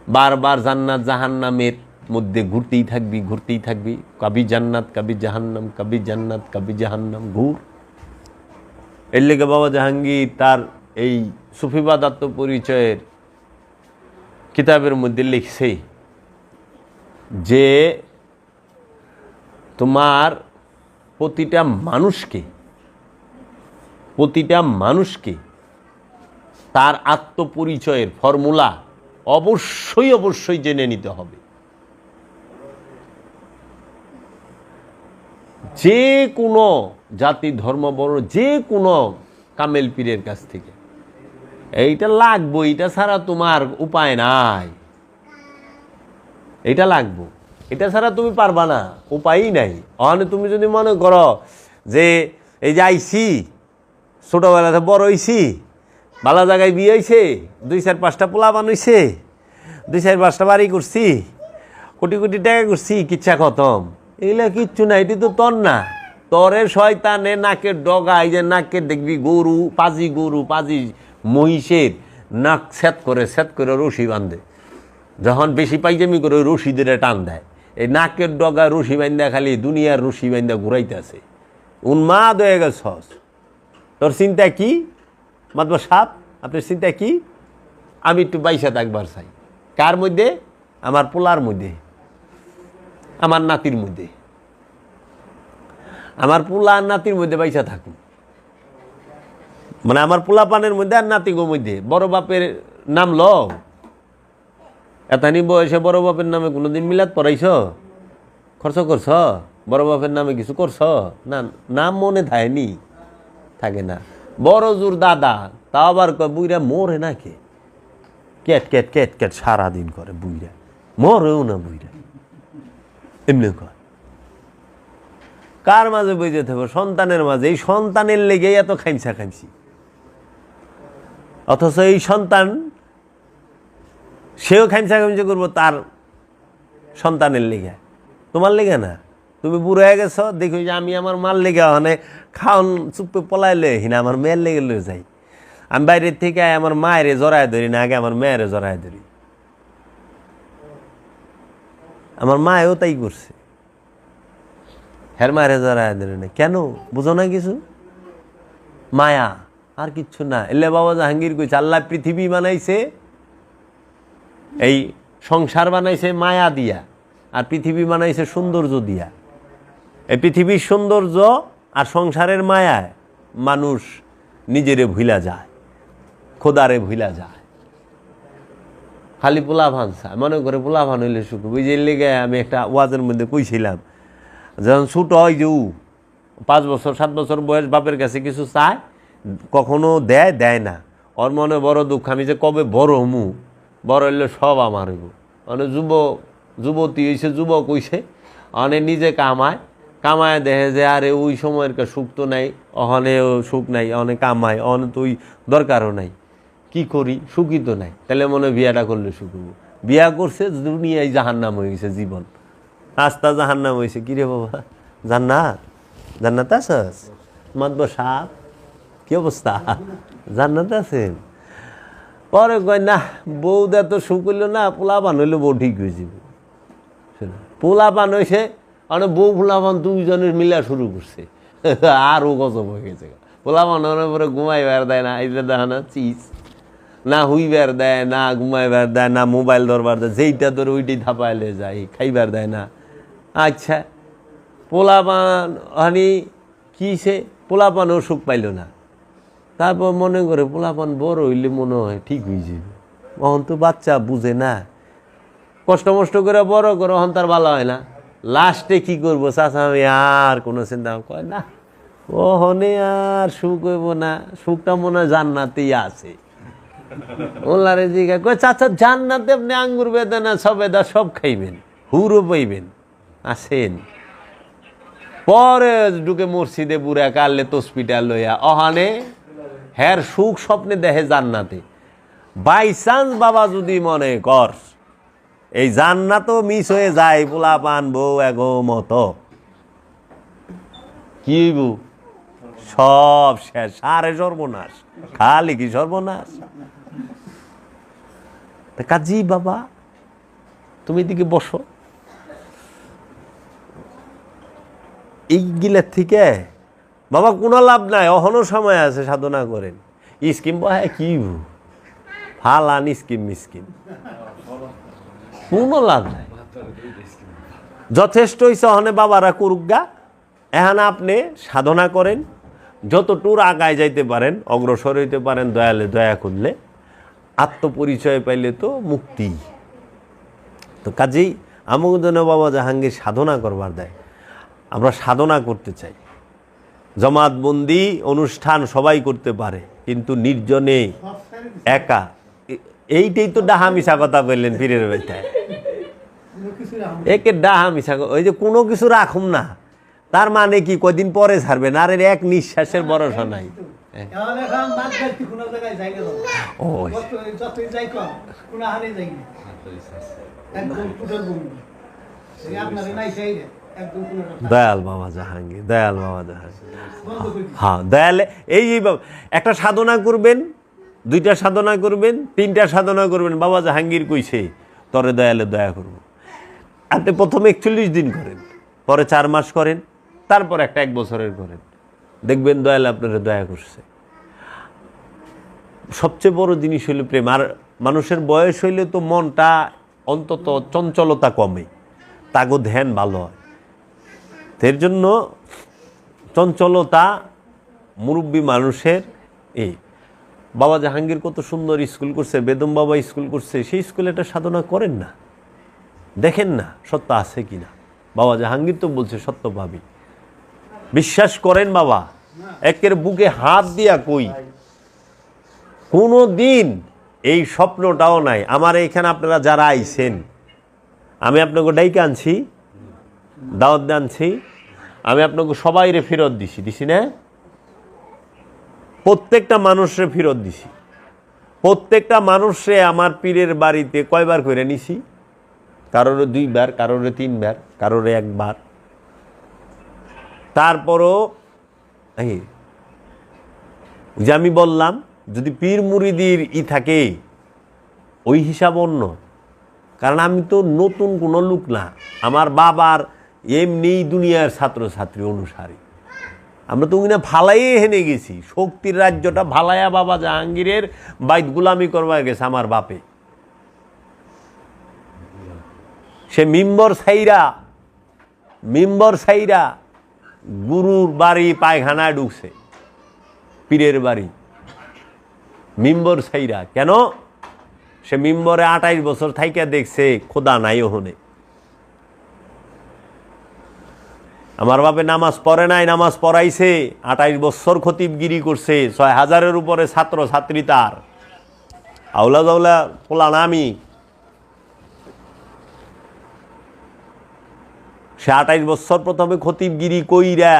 বারবার জান্নাত জাহান্নামের মধ্যে ঘুরতেই থাকবি। কবি জান্নাত কবি জাহান্নাম, কবি জান্নাত কবি জাহান্নাম, ঘুর। এর লেগে বাবা জাহাঙ্গীর তার এই সুফিবাদ আত্মপরিচয়ের কিতাবের মধ্যে লিখছে যে তোমার প্রতিটা মানুষকে তার আত্মপরিচয়ের ফর্মুলা অবশ্যই জেনে নিতে হবে। যে কোনো জাতি ধর্ম বড়, যে কোনো কামেল পীরের কাছ থেকে এইটা লাগবো, এটা ছাড়া তোমার উপায় নাই। এটা লাগবো, এটা ছাড়া তুমি পারবা না, উপায়ই নাই। অনে তুমি যদি মনে করো যে এই যে আইসি, ছোটবেলাতে বড় হইছি, ভালো জায়গায় বিয়ে হয়েছে, 2-4-5টা পোলা বানাইছে, 2-4-5টা বাড়ি করছি, কোটি টাকা করছি, কিচ্ছা খতম, এগুলা কিচ্ছু না। এটি তো তোর না, তরের শয়তানে নাকের ডগা, এই যে নাকের দেখবি গরু, পাজি মহিষের নাক সেট করে রশি বাঁধে, যখন বেশি পাইজামি করে ওই রশিদের টান দেয়। এই নাকের ডগা রশি বান্ধা খালি দুনিয়ার রশি বান্ধা ঘুরাইতেছে, উন্মাদ হয়ে গেছ। তোর চিন্তা কি মাতবা সাপ? আপনার চিন্তা কি? আমি একটু বাইসা থাকবার চাই। কার মধ্যে? আমার পোলার মধ্যে, আমার নাতির মধ্যে। আমার পোলা আর নাতির মধ্যে বাইসা থাকুন, মানে আমার পোলা পানের মধ্যে আর নাতিগোর মধ্যে। বড় বাপের নাম ল, এতানি বয়সে বড় বাপের নামে কোনোদিন মিলাদ পড়াইছ, খরচ করছ, বড় বাপের নামে কিছু করছ? না, নাম মনে থাকে না। বড় জোর দাদা, তা আবার কয় বুইরা মরে নাকি, ক্যাট ক্যাট ক্যাট ক্যাট সারাদিন করে, বুইরা মরেও না, বুইরা এমনি কয়। কার মাঝে বুঝে থাকবো? সন্তানের মাঝে। এই সন্তানের লেগে এত খাইছি, অথচ এই সন্তান সেও খাইমসা করবো তার সন্তানের লেগে, তোমার লেগে না। তুমি বুড়ো হয়ে গেছো, দেখো যে আমি আমার মার লেগে মানে খাওন চুপে পলাই লই না, আমার মেয়ের লেগে লয়ে যাই। আমি বাইরের থেকে আমার মায়ের জড়ায় ধরি না, আগে আমার মেয়ের জড়ায় ধরি। আমার মায়েও তাই করছে, হের মায়ের জড়ায় ধরি না। কেন বুঝো না কিছু? মায়া, আর কিচ্ছু না। এলে বাবা জাহাঙ্গীর কইছে আল্লাহ পৃথিবী বানাইছে, এই সংসার বানাইছে মায়া দিয়া, আর পৃথিবী বানাইছে সৌন্দর্য দিয়া। এই পৃথিবীর সৌন্দর্য আর সংসারের মায়ায় মানুষ নিজেরে ভুলা যায়, খোদারে ভুলা যায়। খালি পোলা ভান চায়, মনে করে পোলা ভান হইলে সুখ। ওই যে লেগে আমি একটা ওয়াজের মধ্যে কইছিলাম, যখন ছোট হয় যে 5 বছর 7 বছর বয়স বাপের কাছে কিছু চায়, কখনো দেয় না। ওর মনে বড় দুঃখ, আমি যে কবে বড় হমু, বড় হইলে সব আমার হইব। মানে যুবতী হয়েছে, যুবক হইছে, অনেক নিজে কামায় দেখে যে আরে ওই সময়ের সুখ তো নাই, অহনে সুখ নাই, অনেক কামায়, অনে তো ওই দরকারও নাই, কি করি, সুখী তো নাই। তাহলে মনে বিয়াটা করলে সুখ হবো। বিয়া করছে, দুনিয়ায় জাহান্নাম হয়ে গেছে, জীবন রাস্তা জাহান্নাম হয়েছে। কিরে বাবা, জান্নাত আছস? মাতব সাপ, কি অবস্থা, জান্নাত আছেন? পরে কয় না, বউদা তো সুখ হইল না, পোলা পান হইলে বউ ঠিক হয়ে যাবে। পোলা পান হয়েছে, অনেক বউ পোলা পান দুইজনের মিলা শুরু করছে, আরও গজব হয়ে গেছে। পোলা পান পরে ঘুমাইবার দেয় না, এটা দেখা না চিজ না, হুইবার দেয় না, ঘুমাইবার দেয় না, মোবাইল ধরবার দেয়, যেইটা ধরে ওইটাই থাপাইলে যায়, খাইবার দেয় না। আচ্ছা, পোলা পান হানি কিসে, পোলা পানও সুখ পাইল না। তারপর মনে করে পোলাপান বড় হইলে মনে হয় ঠিক হয়ে যাবে। অহন তো বাচ্চা বুঝে না, কষ্ট মষ্ট করে বড় করে, অহন তার ভালো হয় না। লাস্টে কি করবো? চাচা আমি আর কোনো চিন্তা কয় না, ওহনে আর সুখ হইব না, সুখটা মনে হয় জান্নাতেই আছে। ওলারে জিগা কয় চাচা জান্নাতে আপনি আঙ্গুর বেদানা সবেদা সব খাইবেন, হুরও পাইবেন, আসেন। পরে ঢুকে মসজিদে বুড়া কাললে তসপিটা লইয়া অহানে হ্যার সুখ স্বপ্নে দেখে জান্নাতে। বাই চান্স বাবা যদি মনে কর এই জান্নাতও মিস হয়ে যায়, পোলা পান বউ এগো মতো, কি হইব? সব শেষ, আরে সর্বনাশ, খালি কি সর্বনাশ। কাজী বাবা তুমি এদিকে বসো, এইগুলার থেকে বাবা কোনো লাভ নাই, অহনো সময় আছে, সাধনা করেন। স্কিম বহায় কি ফালান স্কিম মিস্কিম, কোনো লাভ নাই, যথেষ্ট হয়েছে। অহনে বাবারা করুক গা, এখানে আপনি সাধনা করেন, যতটুর আগায় যাইতে পারেন, অগ্রসর হইতে পারেন, দয়ালে দয়া করলে, আত্মপরিচয় পাইলে তো মুক্তি। তো কাজেই আমাকে যেন বাবা জাহাঙ্গীর সাধনা করবার দেয়, আমরা সাধনা করতে চাই। জমাতবন্দি অনুষ্ঠান সবাই করতে পারে, কিন্তু নির্জনে একা, এইটাই তো ডাহা মিশা কথা বললেন পীরের বেটায়, একে ডাহা মিশা। ওই যে কোনো কিছু রাখুম না, তার মানে কি কদিন পরে ছাড়বেন, আর এর এক নিঃশ্বাসের ভরসা নাই। দয়াল বাবা জাহাঙ্গীর, দয়াল বাবা জাহাঙ্গীর, হ্যাঁ দয়ালে এই একটা সাধনা করবেন, 2টা সাধনা করবেন, 3টা সাধনা করবেন। বাবা জাহাঙ্গীর কইছে তরে দয়ালে দয়া করব। আপনি প্রথমে 41 দিন করেন, পরে 4 মাস করেন, তারপর একটা 1 বছরের করেন, দেখবেন দয়ালে আপনারা দয়া করছে। সবচেয়ে বড় জিনিস হইল প্রেম। আর মানুষের বয়স হইলে তো মনটা অন্তত চঞ্চলতা কমে, তাগো ধ্যান ভালো হয়। এর জন্য চঞ্চলতা মুরব্বী মানুষের বাবা জাহাঙ্গীর কত সুন্দর স্কুল করছে, বেদম বাবা স্কুল করছে, সেই স্কুলে এটা সাধনা করেন না, দেখেন না সত্য আছে কিনা। বাবা জাহাঙ্গীর তো বলছে সত্য পাবি, বিশ্বাস করেন বাবা, একের বুকে হাত দিয়া কই কোনো দিন এই স্বপ্নটাও নাই। আমার এখানে আপনারা যারা আইছেন, আমি আপনাকে ডাইকে আনছি, দাওয়াত আনছি, আমি আপনাকে সবাইরে ফেরত দিছি না? প্রত্যেকটা মানুষরে ফেরত দিছি, প্রত্যেকটা মানুষরে আমার পীরের বাড়িতে কয়বার করে নিছি, কারোরে 2 বার, কারোরে 3 বার, কারোরে 1 বার। তারপরও যে আমি বললাম যদি পীর মুরিদির থাকে ওই হিসাব অন্য, কারণ আমি তো নতুন কোনো লোক না, আমার বাবার এমনি দুনিয়ার ছাত্রছাত্রী অনুসারী। আমরা তো উনি ফালাইয়ে হেনে গেছি, শক্তির রাজ্যটা ফালাইয়া বাবা জাহাঙ্গীরের বাইত গুলামি করবা গেছে আমার বাপে। সে মিম্বর সাইরা গুরুর বাড়ি পায়খানায় ঢুকছে, পীরের বাড়ি মিম্বর সাইরা। কেন? সে মিম্বরে 28 বছর থাইকা দেখছে খোদা নাই ওখানে। আমার বাপে নামাজ পড়ে নাই, নামাজ পড়াইছে, 28 বছর খতিবগিরি করছে, 6000-এর উপরে ছাত্র ছাত্রী তার, আউলা জাউলা পোলা না আমি। সে 28 বছর প্রথমে খতিবগিরি কইরা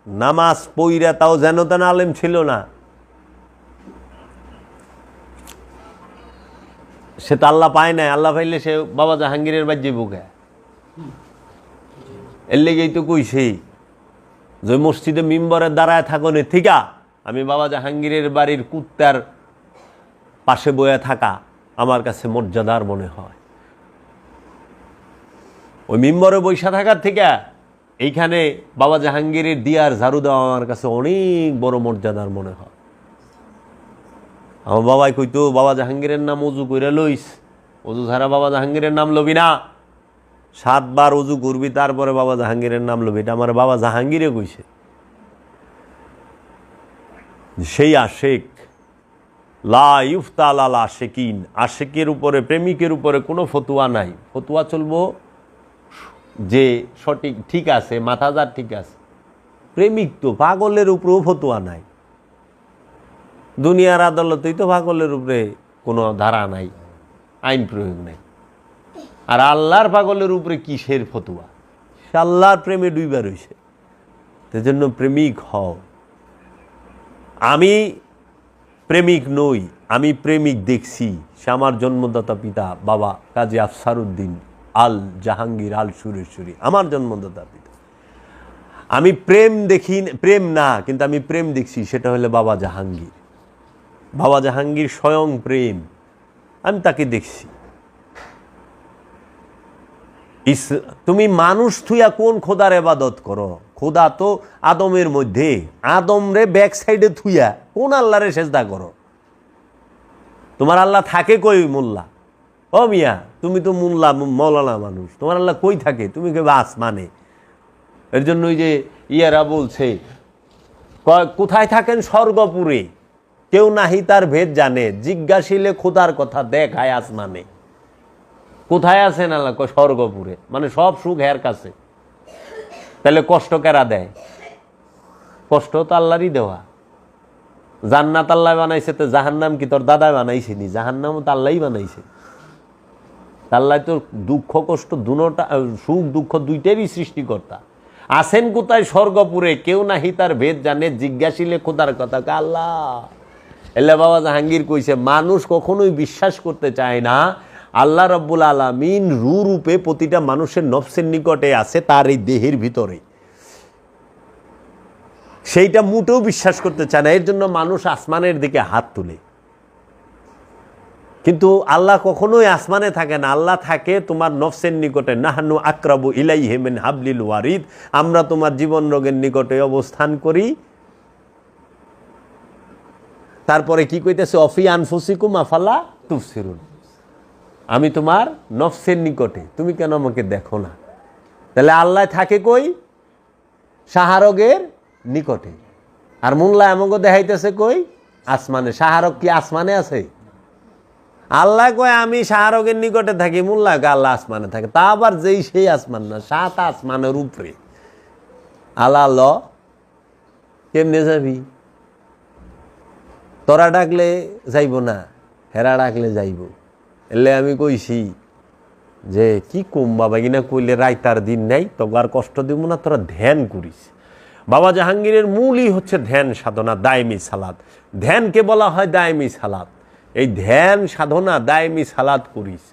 নামাজ পইরা, তাও যেন তেন আলেম ছিল না। সে তো আল্লাহ পায় নাই, আল্লাহ পাইলে সে বাবা জাহাঙ্গীরের বাজ্যে বুকে। এর লেগেই তো কইছি যে মসজিদে মিম্বরের দাঁড়ায় থাকনে থিকা আমি বাবা জাহাঙ্গীরের বাড়ির কুত্তার পাশে বয়ে থাকা আমার কাছে মর্যাদার মনে হয়। ওই মিম্বরে বৈশা থাকার থেকে এইখানে বাবা জাহাঙ্গীরের দিয়ার ঝাড়ু দেওয়া আমার কাছে অনেক বড় মর্যাদার মনে হয়। আমার বাবাই কইতো বাবা জাহাঙ্গীরের নাম অজু কইরা লইস, অজু ছাড়া বাবা জাহাঙ্গীরের নাম লবি না, 7 বার অজু করবি তারপরে বাবা জাহাঙ্গীরের নাম লবি। এটা আমার বাবা জাহাঙ্গীরে কইছে। সেই আশেক লা ইফতা আলাল আশেকিন, আশেকের উপরে প্রেমিকের উপরে কোনো ফতুয়া নাই। ফতুয়া চলবো যে সঠিক ঠিক আছে, মাথাজার ঠিক আছে। প্রেমিক তো পাগলের উপরেও ফতুয়া নাই। দুনিয়ার আদালতেই তো পাগলের উপরে কোনো ধারা নাই, আইন প্রয়োগ নাই। আর আল্লাহর পাগলের উপরে কিসের ফতুয়া? সে আল্লাহর প্রেমে ডুইবা রইছে। সেজন্য প্রেমিক হও। আমি প্রেমিক নই, আমি প্রেমিক দেখছি। সে আমার জন্মদাতা পিতা বাবা কাজী আফসারউদ্দিন আল জাহাঙ্গীর আল সুরেশ্বরী, আমার জন্মদাতা পিতা। আমি প্রেম দেখি, প্রেম না, কিন্তু আমি প্রেম দেখছি, সেটা হলো বাবা জাহাঙ্গীর। বাবা জাহাঙ্গীর স্বয়ং প্রেম, আমি তাকে দেখছি। তুমি মানুষ থুইয়া কোন খোদার ইবাদত করো? খোদা তো আদমের মধ্যে, আদম রে ব্যাক সাইডে থুইয়া কোন আল্লাহরে সেজদা করো? তোমার আল্লাহ থাকে কই? মোল্লা। ও মিয়া, তুমি তো মোল্লা মৌলানা মানুষ, তোমার আল্লাহ কই থাকে? তুমি কে আসমানে। এর জন্য ওই যে ইয়ারা বলছে কোথায় থাকেন? স্বর্গপুরে, কেউ নাহি তার ভেদ জানে, জিজ্ঞাসিলে খোদার কথা দেখায় আসমানে। কোথায় আছেন আল্লাহ? স্বর্গপুরে। মানে সব সুখ হের কাছে। তাহলে কষ্ট কেরা দেয়? কষ্ট তো আল্লাহরই দেওয়া। জান্নাত আল্লাহ বানাইছে, তো জাহান্নাম কি তোর দাদাই বানাইছে নি? জাহান্নামও তো আল্লাহই বানাইছে। আল্লাহ তো দুঃখ কষ্ট দুটোটা, সুখ দুঃখ দুইটারই সৃষ্টিকর্তা। আছেন কোথায়? স্বর্গপুরে, কেউ নাহি তার ভেদ জানে, জিজ্ঞাসিলে খোদার কথা। আল্লাহ এল্লা বাবা জাহাঙ্গীর কইছে মানুষ কখনোই বিশ্বাস করতে চায় না আল্লাহ রাব্বুল আলামিন রূপে প্রতিটা মানুষের নফসের নিকটে আছে, তার এই দেহের ভিতরে। সেইটা মোটেও বিশ্বাস করতে চায় না। এর জন্য মানুষ আসমানের দিকে হাত তুলে। কিন্তু আল্লাহ কখনোই আসমানে থাকে না, আল্লাহ থাকে তোমার নফসের নিকটে। নাহনু আকরাবু ইলাইহি মিন হাবলিল ওয়ারিদ, আমরা তোমার জীবন রোগের নিকটে অবস্থান করি। তারপরে কি কইতেছে? অফি আনফুসিকুম আফালা তুবসিরুন, আমি তোমার নফসের নিকটে, তুমি কেন আমাকে দেখো না? তাহলে আল্লাহ থাকে কই? শাহরগের নিকটে। আর মোল্লা আমাকে দেখাইতেছে কই? আসমানে। শাহরগ কি আসমানে আছে? আল্লাহ কয় আমি শাহরগের নিকটে থাকি, মোল্লা কয় আল্লাহ আসমানে থাকে। তা আবার যেই সেই আসমান না, 7 আসমানের উপরে। আল্লাহ ল কেমনে যাবি? তোরা ডাকলে যাইব না, হেরা ডাকলে যাইব। এলে আমি কইছি যে কি কম বাবা, কিনা কইলে রাইতার দিন নাই, তবে আর কষ্ট দিব না, তোরা ধ্যান করিস। বাবা জাহাঙ্গীরের মূলই হচ্ছে ধ্যান সাধনা, দায়মি সালাত। ধ্যানকে বলা হয় দায়মি সালাত। এই ধ্যান সাধনা দায়মি সালাত করিস।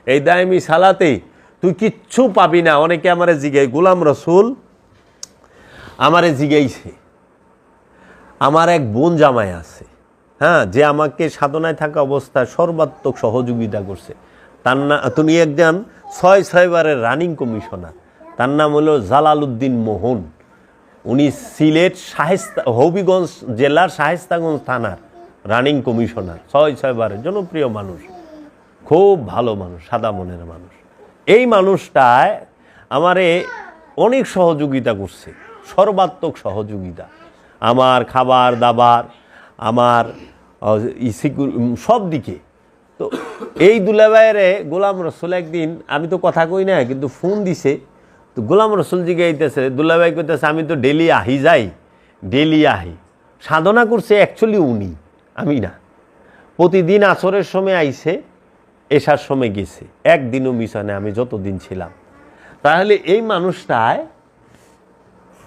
এই দায়মি সালাতে তুই কিচ্ছু পাবি না। অনেকে আমারে জিগাই, গোলাম রসুল আমারে জিগাইছে, আমার এক বোন জামাই আছে, হ্যাঁ, যে আমাকে সাধনায় থাকা অবস্থায় সর্বাত্মক সহযোগিতা করছে। তার নাম, তুমি একজন 6 বারের রানিং কমিশনার, তার নাম হলো জালাল উদ্দিন মোহন। উনি সিলেট হবিগঞ্জ জেলার শায়েস্তাগঞ্জ থানার রানিং কমিশনার, 6 বারের জনপ্রিয় মানুষ, খুব ভালো মানুষ, সাদা মনের মানুষ। এই মানুষটায় আমারে অনেক সহযোগিতা করছে, সর্বাত্মক সহযোগিতা, আমার খাবার দাবার, আমার সব দিকে। তো এই দুলাভাইরে গোলাম রসুল একদিন, আমি তো কথা কই না, কিন্তু ফোন দিছে। তো গোলাম রসুল জিগাইতেছে, দুলাভাই কইতেছে আমি তো ডেলি আহি যাই, ডেলি আহি। সাধনা করছে অ্যাকচুয়ালি উনি, আমি না। প্রতিদিন আসরের সময় আইছে, এশার সময় গেছে, একদিনও মিস হয় না আমি যতদিন ছিলাম। তাহলে এই মানুষটায়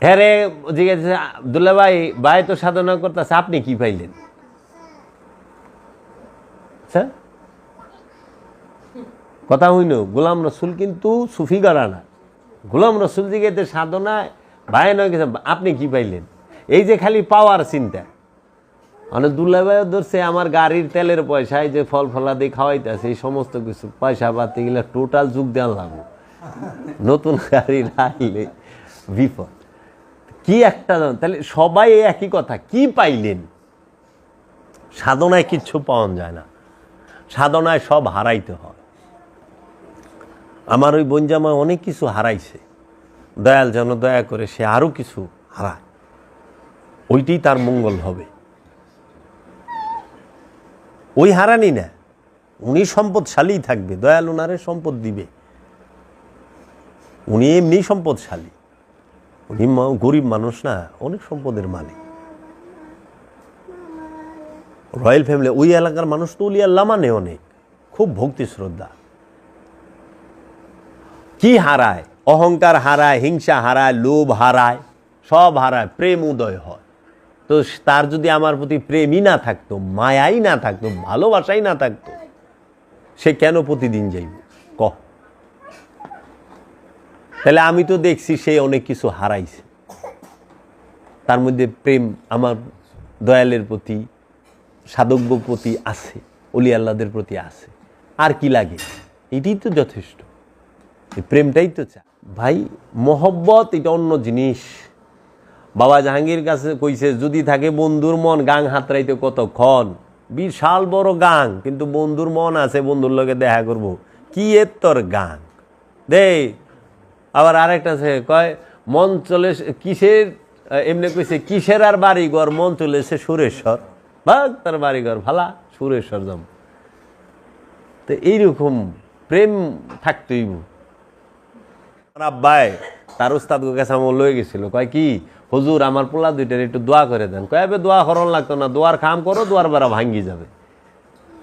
হ্যারে জিজ্ঞাসা, দুলাভাই ভাই তো সাধনা করতেছে, আপনি কি পাইলেন? আচ্ছা, কথা হইল, গোলাম রসুল কিন্তু সুফি গড়া না। গোলাম রসুল জিজ্ঞাসা সাধনায় ভাই নয় গেছে, আপনি কি পাইলেন? এই যে খালি পাওয়ার চিন্তা। মানে দুলাভাইও ধরছে আমার গাড়ির তেলের পয়সায় যে ফল ফলাদি খাওয়াইতেছে, এই সমস্ত কিছু পয়সা পাতি গেলে টোটাল যুগ দেওয়া লাগবে। নতুন গাড়ি রাখলে বিপদ। কি একটা, তাহলে সবাই একই কথা, কি পাইলেন? সাধনায় কিচ্ছু পাওয়া যায় না, সাধনায় সব হারাইতে হয়। আমার ওই বনজামা অনেক কিছু হারাইছে, দয়াল যেন দয়া করে সে আরো কিছু হারায়, ওইটাই তার মঙ্গল হবে। ওই হারানি না, উনি সম্পদশালী থাকবে, দয়াল ওনারে সম্পদ দিবে, উনি এমনি সম্পদশালী, উনি গরিব মানুষ না, অনেক সম্পদের মালিক, রয়্যাল ফ্যামিলি। ওই এলাকার মানুষ তো উলিয়াল্লাহ মানে অনেক, খুব ভক্তি শ্রদ্ধা। কি হারায়? অহংকার হারায়, হিংসা হারায়, লোভ হারায়, সব হারায়, প্রেম উদয় হয়। তো তার যদি আমার প্রতি প্রেমই না থাকতো, মায়াই না থাকতো, ভালোবাসাই না থাকতো, সে কেন প্রতিদিন যাইব কহ? তাহলে আমি তো দেখছি সে অনেক কিছু হারাইছে, তার মধ্যে প্রেম আমার দয়ালের প্রতি, সাধব্য প্রতি আছে, অলি আল্লাহদের প্রতি আছে। আর কি লাগে? এটাই তো যথেষ্ট, প্রেমটাই তো চা। ভাই মহব্বত এটা অন্য জিনিস। বাবা জাহাঙ্গীর কাছে কইছে, যদি থাকে বন্ধুর মন, গাং হাতরাইতে কতক্ষণ। বিশাল বড় গাং, কিন্তু বন্ধুর মন আছে, বন্ধুর লগে দেখা করব, কি এর তোর গাং দে। আবার আরেকটা আছে, কয় মন চলে কিসের, এমনি কইছে কিসের আর বাড়িঘর, মন চলেছে সুরেশ্বর, ভাগ তার বাড়িঘর ভালা, সুরেশ্বর যাম। তো এইরকম প্রেম থাকতেই। আব্বাই তার উস্তাদ কাছে আমার লয়ে গেছিল, কয় কি হুজুর আমার পোলা দুইটার একটু দোয়া করে দেন। কয় দোয়া করন লাগতো না, দোয়ার খাম করো, দোয়ার বেড়া ভাঙ্গি যাবে।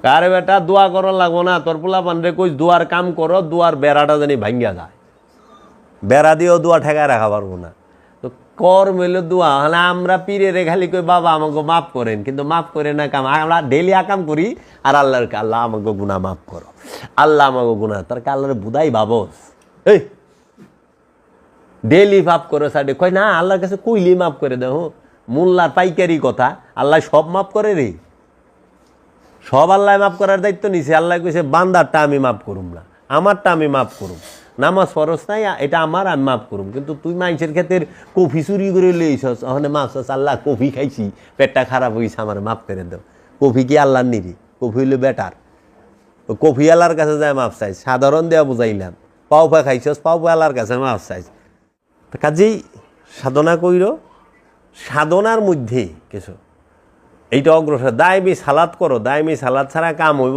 কারে বেটা দোয়া করন লাগবো না, তোর পোলা পানরে কই দোয়ার কাম করো, দোয়ার বেড়াটা জানি ভাঙ্গিয়া যায়, বেড়া দিয়েও দোয়া ঠেকায় রাখা পারবো না। তো কর মেলে দোয়া হলে আমরা পীরে রে খালি কই বাবা আমাকে মাফ করেন, কিন্তু মাফ করে না কাম, আমরা ডেলি আকাম করি আর আল্লাহর আল্লাহ আমাকে গুনাহ মাফ করো, আল্লাহ আমাকে গুনাহ, তার আল্লাহর বুধাই ভাবস, এই ডেলি মাফ করে সাইডে কয় না, আল্লাহর কাছে কইলি মাফ করে দেও। মোল্লার পাইকারি কথা, আল্লাহ সব মাফ করে রে, সব আল্লাহ মাফ করার দায়িত্ব নিছে। আল্লাহ কইছে বান্দারটা আমি মাফ করুম না, আমারটা আমি মাফ করুম, নামাজ ফরজ নাই, এটা আমার, আমি মাফ করুম। কিন্তু তুই মানুষের ক্ষেত্রে কফি চুরি করে লইছস, ওখানে মাছস, আল্লাহ কফি খাইছি, পেটটা খারাপ হয়েছে, আমার মাফ করে দাও। কফি কি আল্লাহর নিরি? কফি হইলে বেটার, কফি আল্লাহর কাছে যায় মাফ চাইছ, সাধারণ দেওয়া বুঝাইলাম। পাও পা খাইছস, পাও পা আল্লাহর কাছে মাফ চাইছ। কাজেই সাধনা কইর, সাধনার মধ্যে কিছু এইটা অগ্রসর। দায়মি সালাত করো, দায়মি সালাত ছাড়া কাম হইব